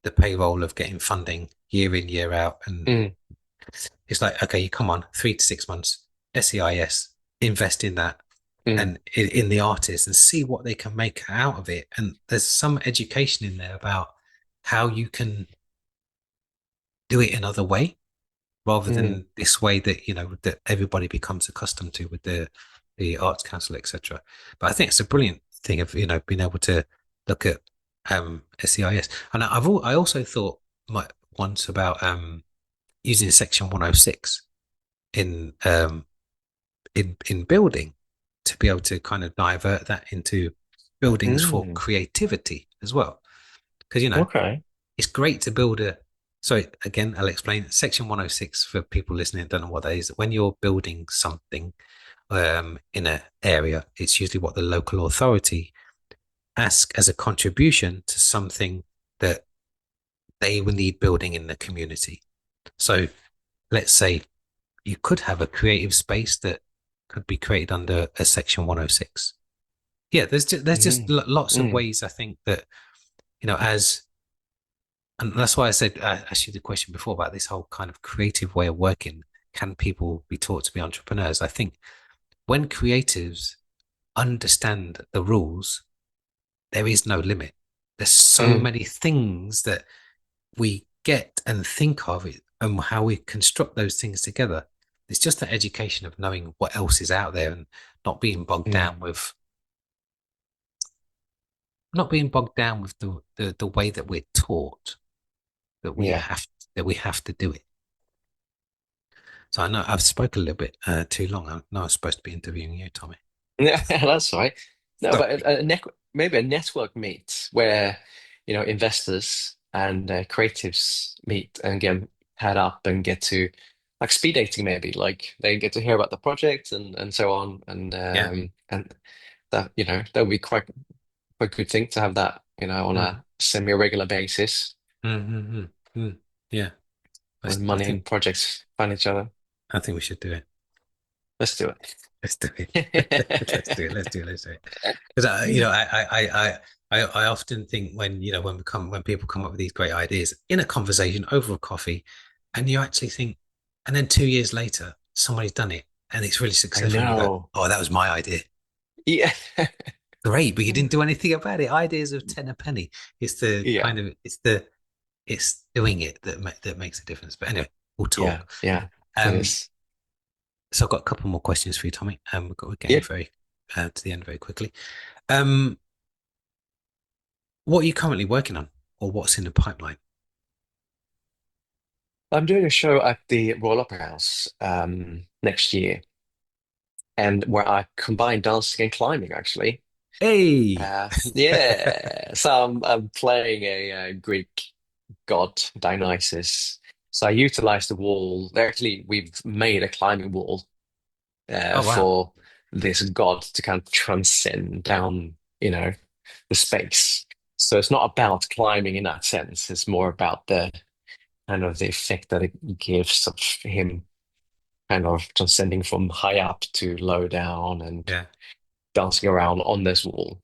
[SPEAKER 1] the payroll of getting funding year in, year out. And
[SPEAKER 3] Mm,
[SPEAKER 1] it's like, okay, you come on 3 to 6 months, SEIS, invest in that
[SPEAKER 3] mm,
[SPEAKER 1] and in the artist and see what they can make out of it. And there's some education in there about how you can do it another way rather
[SPEAKER 3] mm.
[SPEAKER 1] than this way that that everybody becomes accustomed to with the arts council, etc. But I think it's a brilliant thing of being able to look at SEIS. And I also thought once about using section 106 in in building to be able to kind of divert that into buildings for
[SPEAKER 3] Mm.
[SPEAKER 1] creativity as well, because
[SPEAKER 3] Okay.
[SPEAKER 1] it's great to build a. So again, I'll explain. Section 106 for people listening don't know what that is. When you're building something, in an area, it's usually what the local authority ask as a contribution to something that they will need building in the community. So let's say you could have a creative space that could be created under a section 106. Yeah, there's just
[SPEAKER 3] Mm,
[SPEAKER 1] lots of
[SPEAKER 3] mm,
[SPEAKER 1] ways I think that, as and that's why I said, I asked you the question before about this whole kind of creative way of working. Can people be taught to be entrepreneurs? I think when creatives understand the rules, there is no limit. There's so
[SPEAKER 3] mm,
[SPEAKER 1] many things that we get and think of it and how we construct those things together. It's just the education of knowing what else is out there and not being bogged
[SPEAKER 3] mm.
[SPEAKER 1] down with not being bogged down with the way that we're taught that we
[SPEAKER 3] Yeah.
[SPEAKER 1] have that we have to do it. So I know I've spoken a little bit too long. I know I was supposed to be interviewing you, Tommy.
[SPEAKER 3] Yeah, that's right. No, but
[SPEAKER 1] Sorry.
[SPEAKER 3] maybe a network meet where, investors and creatives meet and get paired up and get to like speed dating maybe. Like they get to hear about the project and so on.
[SPEAKER 1] Yeah.
[SPEAKER 3] And that, that would be quite a good thing to have that, on
[SPEAKER 1] Mm,
[SPEAKER 3] a semi-regular basis
[SPEAKER 1] mm. Yeah.
[SPEAKER 3] when
[SPEAKER 1] I
[SPEAKER 3] money
[SPEAKER 1] think
[SPEAKER 3] and projects find each other.
[SPEAKER 1] we should do it.
[SPEAKER 3] Let's do
[SPEAKER 1] Let's do it. Let's do it.
[SPEAKER 3] it.
[SPEAKER 1] Let's do it. Let's do it. Because I often think when when people come up with these great ideas in a conversation over a coffee, and you actually think, and then 2 years later somebody's done it and it's really
[SPEAKER 3] I
[SPEAKER 1] successful, and you go,
[SPEAKER 3] know.
[SPEAKER 1] "Oh, that was my idea."
[SPEAKER 3] Yeah.
[SPEAKER 1] Great, but you didn't do anything about it. Ideas of ten a penny. It's the
[SPEAKER 3] Yeah.
[SPEAKER 1] kind of it's doing it that makes a difference. But anyway, we'll
[SPEAKER 3] Yeah.
[SPEAKER 1] talk.
[SPEAKER 3] Yeah. It
[SPEAKER 1] Um,
[SPEAKER 3] is.
[SPEAKER 1] so I've got a couple more questions for you, Tommy. We're getting
[SPEAKER 3] Yeah.
[SPEAKER 1] very to the end very quickly. Um, what are you currently working on, or what's in the pipeline?
[SPEAKER 3] I'm doing a show at the Royal Opera House next year, and where I combine dancing and climbing, actually.
[SPEAKER 1] Hey,
[SPEAKER 3] Yeah. So I'm playing a Greek god, Dionysus. So I utilize the wall. Actually, we've made a climbing wall
[SPEAKER 1] oh wow,
[SPEAKER 3] for this god to kind of transcend down, the space. So it's not about climbing in that sense. It's more about the kind of the effect that it gives of him kind of transcending from high up to low down and
[SPEAKER 1] yeah.
[SPEAKER 3] dancing around on this wall.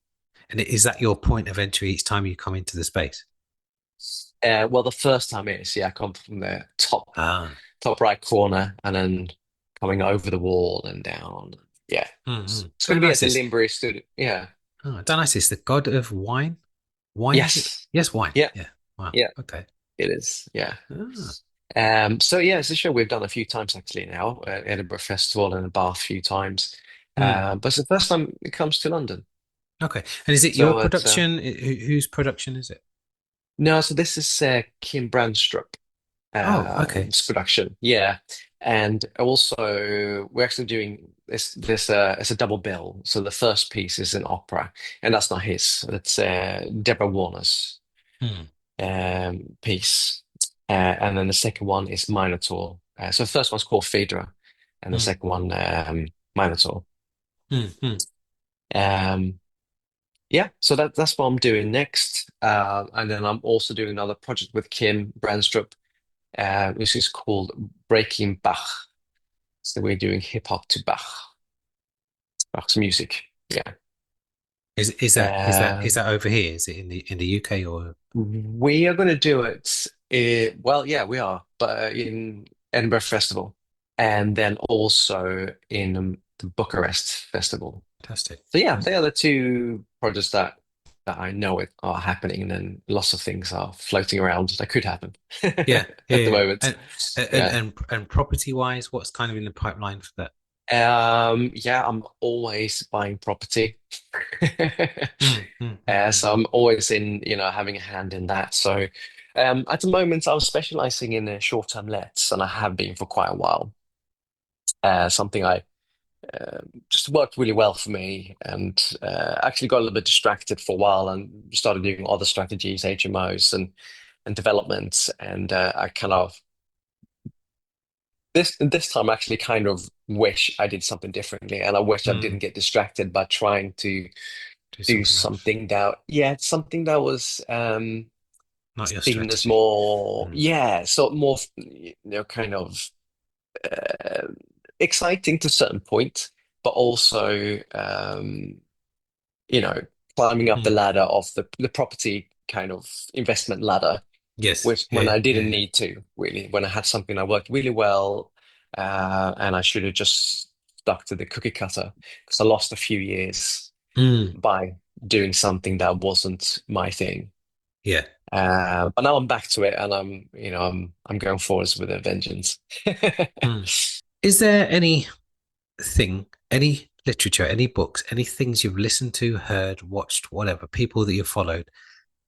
[SPEAKER 1] And is that your point of entry each time you come into the space?
[SPEAKER 3] Well, the first time is, yeah, I come from the
[SPEAKER 1] Ah,
[SPEAKER 3] top right corner and then coming over the wall and down. Yeah. It's going to be at the
[SPEAKER 1] Dionysus.
[SPEAKER 3] Limbury Studio. Yeah.
[SPEAKER 1] Oh, Dionysus, the god of wine. Wine is it?
[SPEAKER 3] Yes.
[SPEAKER 1] Yes, wine.
[SPEAKER 3] Yeah.
[SPEAKER 1] Yeah. Wow.
[SPEAKER 3] Yeah,
[SPEAKER 1] Okay.
[SPEAKER 3] it is. Yeah.
[SPEAKER 1] Ah.
[SPEAKER 3] So yeah, it's a show we've done a few times actually now at Edinburgh Festival and Bath a few times.
[SPEAKER 1] Hmm.
[SPEAKER 3] But it's the first time it comes to London.
[SPEAKER 1] Okay. And is it your
[SPEAKER 3] So it's
[SPEAKER 1] production? Whose production is it?
[SPEAKER 3] no, so this is Kim Brandstrup
[SPEAKER 1] Oh, okay.
[SPEAKER 3] production. Yeah. And also we're actually doing this it's a double bill. So the first piece is an opera, and that's not his. It's Deborah Warner's
[SPEAKER 1] Hmm.
[SPEAKER 3] piece. And then the second one is Minotaur. So the first one's called Phaedra, and the
[SPEAKER 1] Hmm.
[SPEAKER 3] second one Minotaur.
[SPEAKER 1] Hmm.
[SPEAKER 3] Um, yeah, so that's what I'm doing next. And then I'm also doing another project with Kim Brandstrup, which is called Breaking Bach. So we're doing hip hop to Bach's music. Yeah.
[SPEAKER 1] Is that over here? Is it in the UK or?
[SPEAKER 3] We are going to do it. Well, yeah, we are, but in Edinburgh Festival, and then also in the Bucharest Festival.
[SPEAKER 1] Fantastic.
[SPEAKER 3] So yeah, they are the two projects that I know it are happening, and then lots of things are floating around that could happen
[SPEAKER 1] Yeah, yeah,
[SPEAKER 3] at the
[SPEAKER 1] yeah.
[SPEAKER 3] moment. Yeah.
[SPEAKER 1] And property wise, what's kind of in the pipeline for that?
[SPEAKER 3] Yeah, I'm always buying property.
[SPEAKER 1] Mm.
[SPEAKER 3] So I'm always in, having a hand in that. So at the moment, I'm specializing in short-term lets, and I have been for quite a while. Something I just worked really well for me, and actually got a little bit distracted for a while and started doing other strategies, HMOs and developments, and I kind of this time I actually kind of wish I did something differently, and I wish I
[SPEAKER 1] Mm.
[SPEAKER 3] didn't get distracted by trying to
[SPEAKER 1] Do
[SPEAKER 3] do
[SPEAKER 1] something else.
[SPEAKER 3] something that, yeah, something that was
[SPEAKER 1] Not your
[SPEAKER 3] seen as
[SPEAKER 1] strategy.
[SPEAKER 3] more,
[SPEAKER 1] Mm.
[SPEAKER 3] yeah, so more, kind of uh, exciting to a certain point, but also, you know, climbing up the
[SPEAKER 1] Mm.
[SPEAKER 3] ladder of the property kind of investment ladder,
[SPEAKER 1] Yes.
[SPEAKER 3] which when
[SPEAKER 1] Yeah.
[SPEAKER 3] I
[SPEAKER 1] Yeah.
[SPEAKER 3] didn't
[SPEAKER 1] Yeah.
[SPEAKER 3] need to, really, when I had something that worked really well, and I should have just stuck to the cookie cutter because I lost a few years
[SPEAKER 1] Mm.
[SPEAKER 3] by doing something that wasn't my thing.
[SPEAKER 1] Yeah.
[SPEAKER 3] But now I'm back to it, and I'm going forwards with a vengeance.
[SPEAKER 1] Mm. Is there anything, any literature, any books, any things you've listened to, heard, watched, whatever, people that you've followed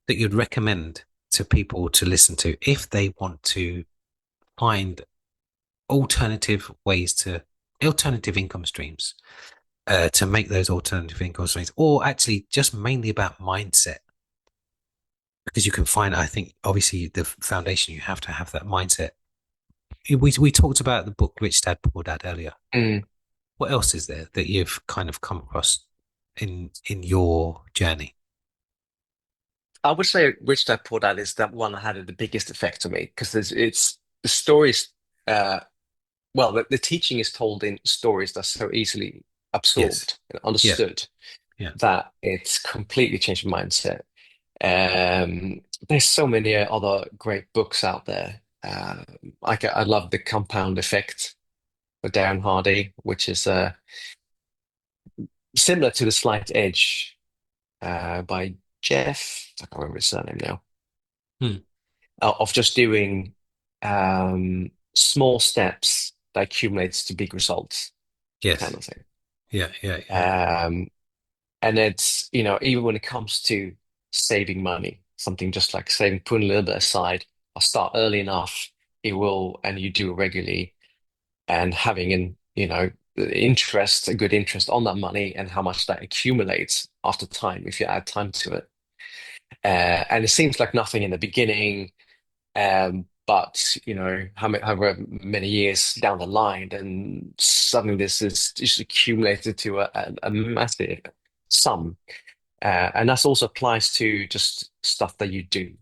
[SPEAKER 1] that you'd recommend to people to listen to if they want to find alternative ways to alternative income streams, to make those alternative income streams, or actually just mainly about mindset? Because you can find, I think, obviously the foundation, you have to have that mindset. We talked about the book Rich Dad Poor Dad earlier.
[SPEAKER 3] Mm.
[SPEAKER 1] What else is there that you've kind of come across in your journey?
[SPEAKER 3] I would say Rich Dad Poor Dad is that one that had the biggest effect on me because it's the stories. Uh, well, the teaching is told in stories that's so easily
[SPEAKER 1] Yes.
[SPEAKER 3] absorbed and
[SPEAKER 1] Yeah.
[SPEAKER 3] understood
[SPEAKER 1] Yeah.
[SPEAKER 3] that it's completely changed my mindset. There's so many other great books out there. I love The Compound Effect by Darren Hardy, which is similar to The Slight Edge by Jeff. I can't remember his surname now.
[SPEAKER 1] Hmm.
[SPEAKER 3] Of just doing small steps that accumulates to big results, kind
[SPEAKER 1] Yes.
[SPEAKER 3] of thing.
[SPEAKER 1] Yeah. Yeah. Yeah.
[SPEAKER 3] Um, and it's, even when it comes to saving money, something just like saving, putting a little bit aside, or start early enough, it will, and you do it regularly, and having a good interest on that money and how much that accumulates after time, if you add time to it. And it seems like nothing in the beginning. But however many years down the line, then suddenly this is just accumulated to a massive sum. And that also applies to just stuff that you do,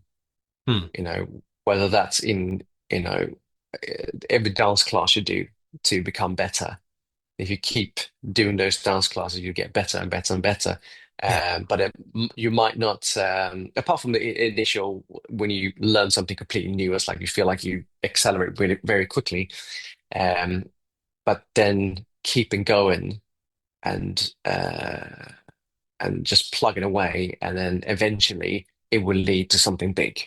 [SPEAKER 1] Hmm.
[SPEAKER 3] whether that's in, you know, every dance class you do to become better. If you keep doing those dance classes, you get better and better and better.
[SPEAKER 1] Yeah.
[SPEAKER 3] But you might not, apart from the initial, when you learn something completely new, it's like you feel like you accelerate really very quickly. Um, but then keeping going and just plugging away, and then eventually it will lead to something big,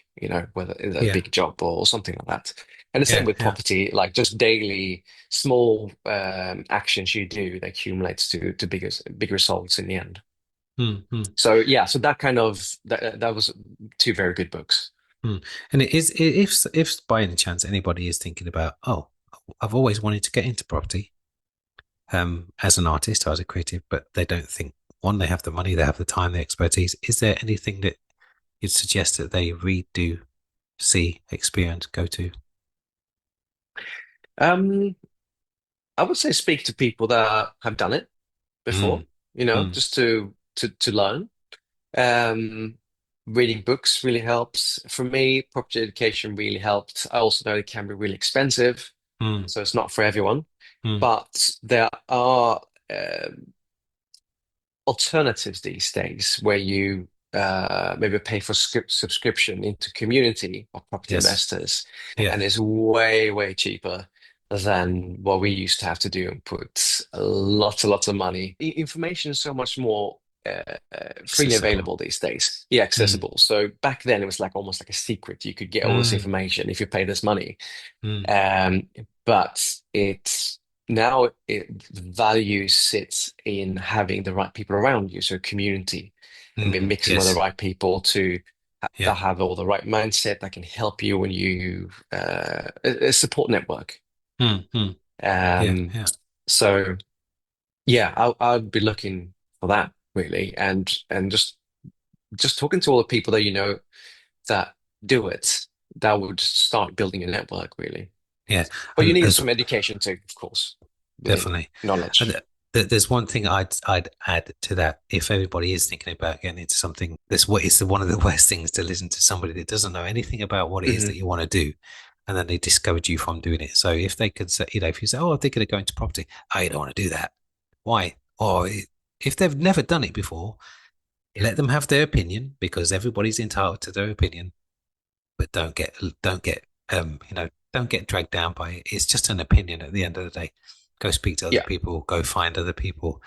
[SPEAKER 3] whether it's a
[SPEAKER 1] Yeah.
[SPEAKER 3] big job or something like that. And the same
[SPEAKER 1] Yeah.
[SPEAKER 3] with
[SPEAKER 1] Yeah.
[SPEAKER 3] property, like just daily small actions you do that accumulates to bigger results in the end.
[SPEAKER 1] Hmm. Hmm.
[SPEAKER 3] So yeah, so that was two very good books.
[SPEAKER 1] Hmm. And it is, if by any chance anybody is thinking about, oh, I've always wanted to get into property, as an artist, as a creative, but they don't think, one, they have the money, they have the time, the expertise. Is there anything that you'd suggest that they read, do, see, experience, go to?
[SPEAKER 3] Um, I would say speak to people that have done it before,
[SPEAKER 1] Mm, mm,
[SPEAKER 3] just to learn. Um, Reading books really helps. For me, property education really helped. I also know it can be really expensive,
[SPEAKER 1] mm,
[SPEAKER 3] so it's not for everyone.
[SPEAKER 1] mm.
[SPEAKER 3] But there are alternatives these days where you maybe pay for subscription into community of property
[SPEAKER 1] Yes.
[SPEAKER 3] investors,
[SPEAKER 1] Yeah.
[SPEAKER 3] and it's way, way cheaper than what we used to have to do and put lots of money. Information is so much more freely
[SPEAKER 1] Accessible.
[SPEAKER 3] available these days. Yeah,
[SPEAKER 1] Mm,
[SPEAKER 3] accessible. So back then it was like almost like a secret. You could get all this
[SPEAKER 1] mm,
[SPEAKER 3] information if you pay this money.
[SPEAKER 1] mm.
[SPEAKER 3] Um, but it's now value sits in having the right people around you, so community, and be
[SPEAKER 1] Mm.
[SPEAKER 3] mixing with the
[SPEAKER 1] Yes.
[SPEAKER 3] right people
[SPEAKER 1] Yeah.
[SPEAKER 3] that have all the right mindset that can help you when a support network.
[SPEAKER 1] Mm, mm. Yeah.
[SPEAKER 3] Um,
[SPEAKER 1] Yeah.
[SPEAKER 3] so yeah, I'd be looking for that really, and just talking to all the people that that do it, that would start building a network really.
[SPEAKER 1] Yeah,
[SPEAKER 3] But you
[SPEAKER 1] and
[SPEAKER 3] need
[SPEAKER 1] as
[SPEAKER 3] some education too, of course, within
[SPEAKER 1] definitely. And
[SPEAKER 3] knowledge.
[SPEAKER 1] there's one thing I'd add to that. If everybody is thinking about getting into something, this what is one of the worst things to listen to somebody that doesn't know anything about what it is that
[SPEAKER 3] Hmm.
[SPEAKER 1] you want to do, and then they discourage you from doing it. So if they could say, if you say, "Oh, they're going to go into property," I don't want to do that. Why? Or if they've never done it before,
[SPEAKER 3] Yeah.
[SPEAKER 1] let them have their opinion because everybody's entitled to their opinion, but don't get dragged down by it. It's just an opinion at the end of the day. Go speak to other
[SPEAKER 3] Yeah.
[SPEAKER 1] people, go find other people.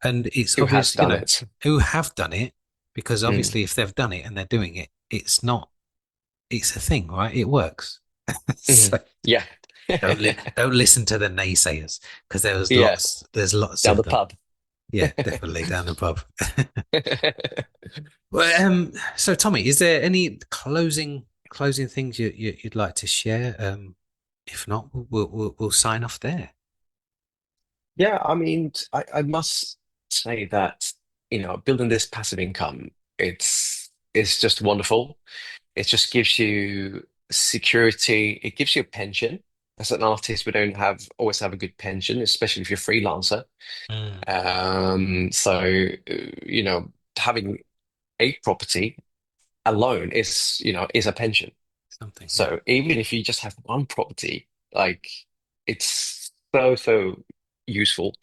[SPEAKER 1] And it's
[SPEAKER 3] Who has
[SPEAKER 1] obvious,
[SPEAKER 3] done it?
[SPEAKER 1] who have done it, because
[SPEAKER 3] Mm.
[SPEAKER 1] obviously if they've done it and they're doing it, it's a thing, right? It works.
[SPEAKER 3] Hmm.
[SPEAKER 1] So
[SPEAKER 3] Yeah.
[SPEAKER 1] don't listen to the naysayers because
[SPEAKER 3] Yeah.
[SPEAKER 1] there's lots
[SPEAKER 3] Down
[SPEAKER 1] of
[SPEAKER 3] the
[SPEAKER 1] them.
[SPEAKER 3] pub.
[SPEAKER 1] Yeah, definitely down the pub. Well, so Tommy, is there any closing things you'd like to share? If not, we'll sign off there.
[SPEAKER 3] Yeah, I mean, I must say that, building this passive income, it's just wonderful. It just gives you security. It gives you a pension. As an artist, we don't have always have a good pension, especially if you're freelancer.
[SPEAKER 1] Mm,
[SPEAKER 3] So, having a property alone is a pension.
[SPEAKER 1] something, yeah.
[SPEAKER 3] So even if you just have one property, like it's so useful.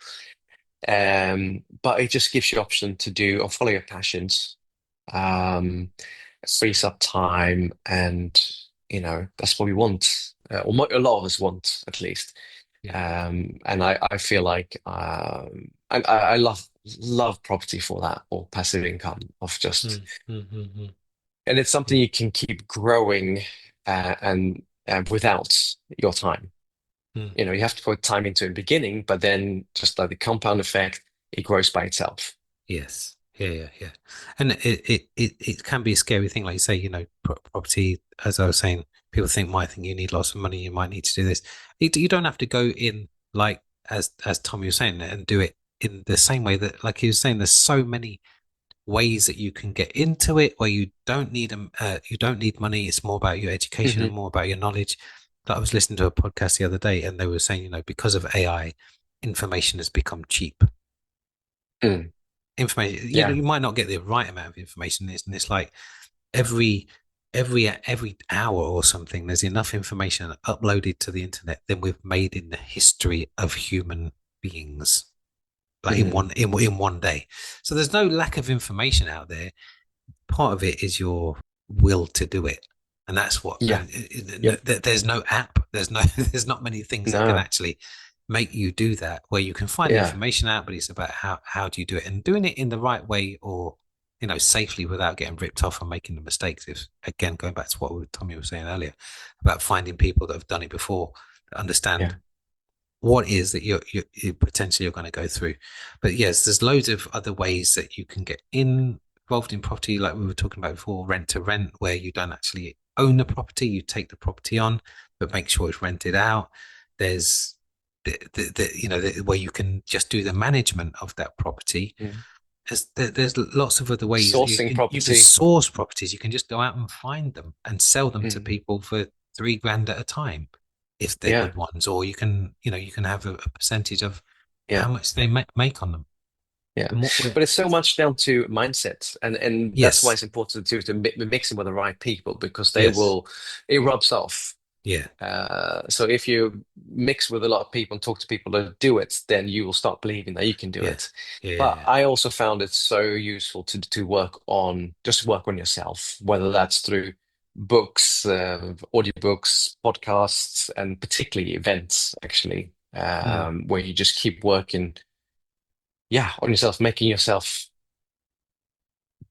[SPEAKER 3] But it just gives you option to do or follow your passions. Um, frees up time, and that's what we want, or what a lot of us want, at least.
[SPEAKER 1] Yeah.
[SPEAKER 3] And I feel like I love property for that, or passive income of just,
[SPEAKER 1] Mm, mm, mm, mm.
[SPEAKER 3] and it's something
[SPEAKER 1] Yeah.
[SPEAKER 3] you can keep growing, and without your time.
[SPEAKER 1] Mm.
[SPEAKER 3] You have to put time into the beginning, but then just like the compound effect, it grows by itself.
[SPEAKER 1] Yes. Yeah, yeah, yeah. And it can be a scary thing, like you say, property, as I was saying, people might think you need lots of money, you might need to do this. You don't have to go in like as Tommy was saying and do it in the same way that like he was saying, there's so many ways that you can get into it where you don't need money. It's more about your education and
[SPEAKER 3] Hmm.
[SPEAKER 1] more about your knowledge. Like I was listening to a podcast the other day and they were saying, because of AI, information has become cheap.
[SPEAKER 3] Mm.
[SPEAKER 1] Information,
[SPEAKER 3] Yeah.
[SPEAKER 1] you might not get the right amount of information, and it's like every every hour or something, there's enough information uploaded to the internet than we've made in the history of human beings, like
[SPEAKER 3] Hmm.
[SPEAKER 1] in one day. So there's no lack of information out there. Part of it is your will to do it, and that's what.
[SPEAKER 3] Yeah.
[SPEAKER 1] And
[SPEAKER 3] Yep.
[SPEAKER 1] there's no app. There's no. There's not many things that can
[SPEAKER 3] No.
[SPEAKER 1] actually make you do that. Where you can find the
[SPEAKER 3] Yeah.
[SPEAKER 1] information out, but it's about how do you do it and doing it in the right way, or safely without getting ripped off and making the mistakes. If again going back to what Tommy was saying earlier about finding people that have done it before, that understand
[SPEAKER 3] Yeah.
[SPEAKER 1] what is that you potentially you're going to go through. But yes, there's loads of other ways that you can get involved in property, like we were talking about before, rent to rent, where you don't actually own the property, you take the property on, but make sure it's rented out. There's where you can just do the management of that property.
[SPEAKER 3] Mm.
[SPEAKER 1] There's lots of other ways that
[SPEAKER 3] Sourcing
[SPEAKER 1] you can
[SPEAKER 3] property.
[SPEAKER 1] source properties. You can just go out and find them and sell them to
[SPEAKER 3] Mm.
[SPEAKER 1] people for 3 grand at a time if they're
[SPEAKER 3] Yeah.
[SPEAKER 1] good ones, or you can have a percentage of
[SPEAKER 3] Yeah.
[SPEAKER 1] how much they make on them.
[SPEAKER 3] Yeah.
[SPEAKER 1] The more,
[SPEAKER 3] But it's so much down to mindset, and that's why
[SPEAKER 1] yes,
[SPEAKER 3] it's important to be mixing with the right people, because
[SPEAKER 1] yes,
[SPEAKER 3] it rubs off.
[SPEAKER 1] yeah,
[SPEAKER 3] So if you mix with a lot of people and talk to people that do it, then you will start believing that you can do
[SPEAKER 1] yeah,
[SPEAKER 3] it.
[SPEAKER 1] yeah, yeah,
[SPEAKER 3] But
[SPEAKER 1] yeah.
[SPEAKER 3] I also found it so useful to work on yourself, whether that's through books, audiobooks, podcasts, and particularly events, actually,
[SPEAKER 1] Mm,
[SPEAKER 3] where you just keep working, yeah, on yourself, making yourself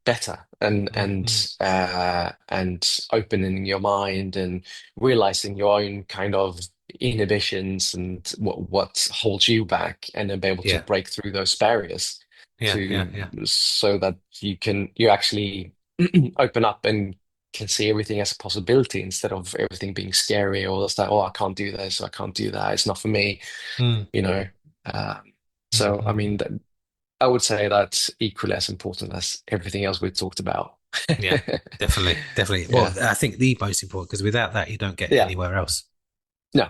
[SPEAKER 3] better, and
[SPEAKER 1] mm, mm.
[SPEAKER 3] opening your mind and realizing your own kind of inhibitions and what holds you back, and then be able to
[SPEAKER 1] Yeah,
[SPEAKER 3] break through those barriers
[SPEAKER 1] yeah, yeah,
[SPEAKER 3] to
[SPEAKER 1] yeah,
[SPEAKER 3] so that you actually open up and can see everything as a possibility, instead of everything being scary, or it's like, oh, I can't do this, or I can't do that, it's not for me,
[SPEAKER 1] mm,
[SPEAKER 3] you know. Um,
[SPEAKER 1] mm,
[SPEAKER 3] so I
[SPEAKER 1] mm.
[SPEAKER 3] mean, I would say that's equally as important as everything else we talked about.
[SPEAKER 1] Yeah, definitely, definitely. Well,
[SPEAKER 3] Yeah.
[SPEAKER 1] I think the most important, because without that, you don't get
[SPEAKER 3] Yeah.
[SPEAKER 1] anywhere else.
[SPEAKER 3] No.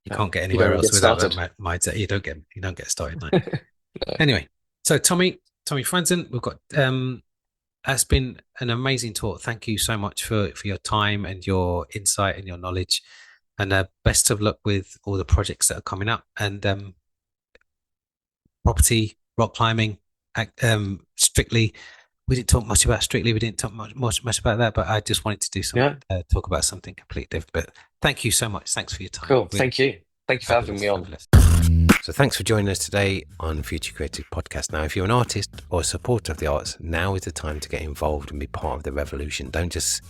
[SPEAKER 1] You can't get
[SPEAKER 3] You don't
[SPEAKER 1] anywhere
[SPEAKER 3] even
[SPEAKER 1] else
[SPEAKER 3] get
[SPEAKER 1] without that
[SPEAKER 3] started.
[SPEAKER 1] mindset. You don't get started. No.
[SPEAKER 3] No.
[SPEAKER 1] Anyway, so Tommy Franzen, we've got that's been an amazing talk. Thank you so much for your time and your insight and your knowledge. And best of luck with all the projects that are coming up. And property, rock climbing, Strictly. We didn't talk much about Strictly. We didn't talk much about that. But I just wanted to do some
[SPEAKER 3] Yeah,
[SPEAKER 1] talk about something completely different. But thank you so much. Thanks for your time.
[SPEAKER 3] cool.
[SPEAKER 1] Really
[SPEAKER 3] Thank you. Thank you for having
[SPEAKER 1] fabulous,
[SPEAKER 3] me on.
[SPEAKER 1] fabulous. So thanks for joining us today on Future Creative Podcast. Now, if you're an artist or a supporter of the arts, now is the time to get involved and be part of the revolution. Don't just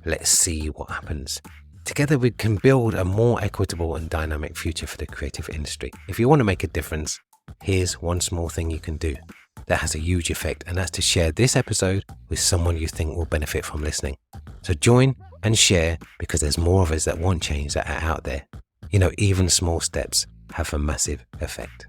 [SPEAKER 1] let's see what happens. Together we can build a more equitable and dynamic future for the creative industry. If you want to make a difference, here's one small thing you can do that has a huge effect, and that's to share this episode with someone you think will benefit from listening. So join and share, because there's more of us that want change that are out there. You know, even small steps have a massive effect.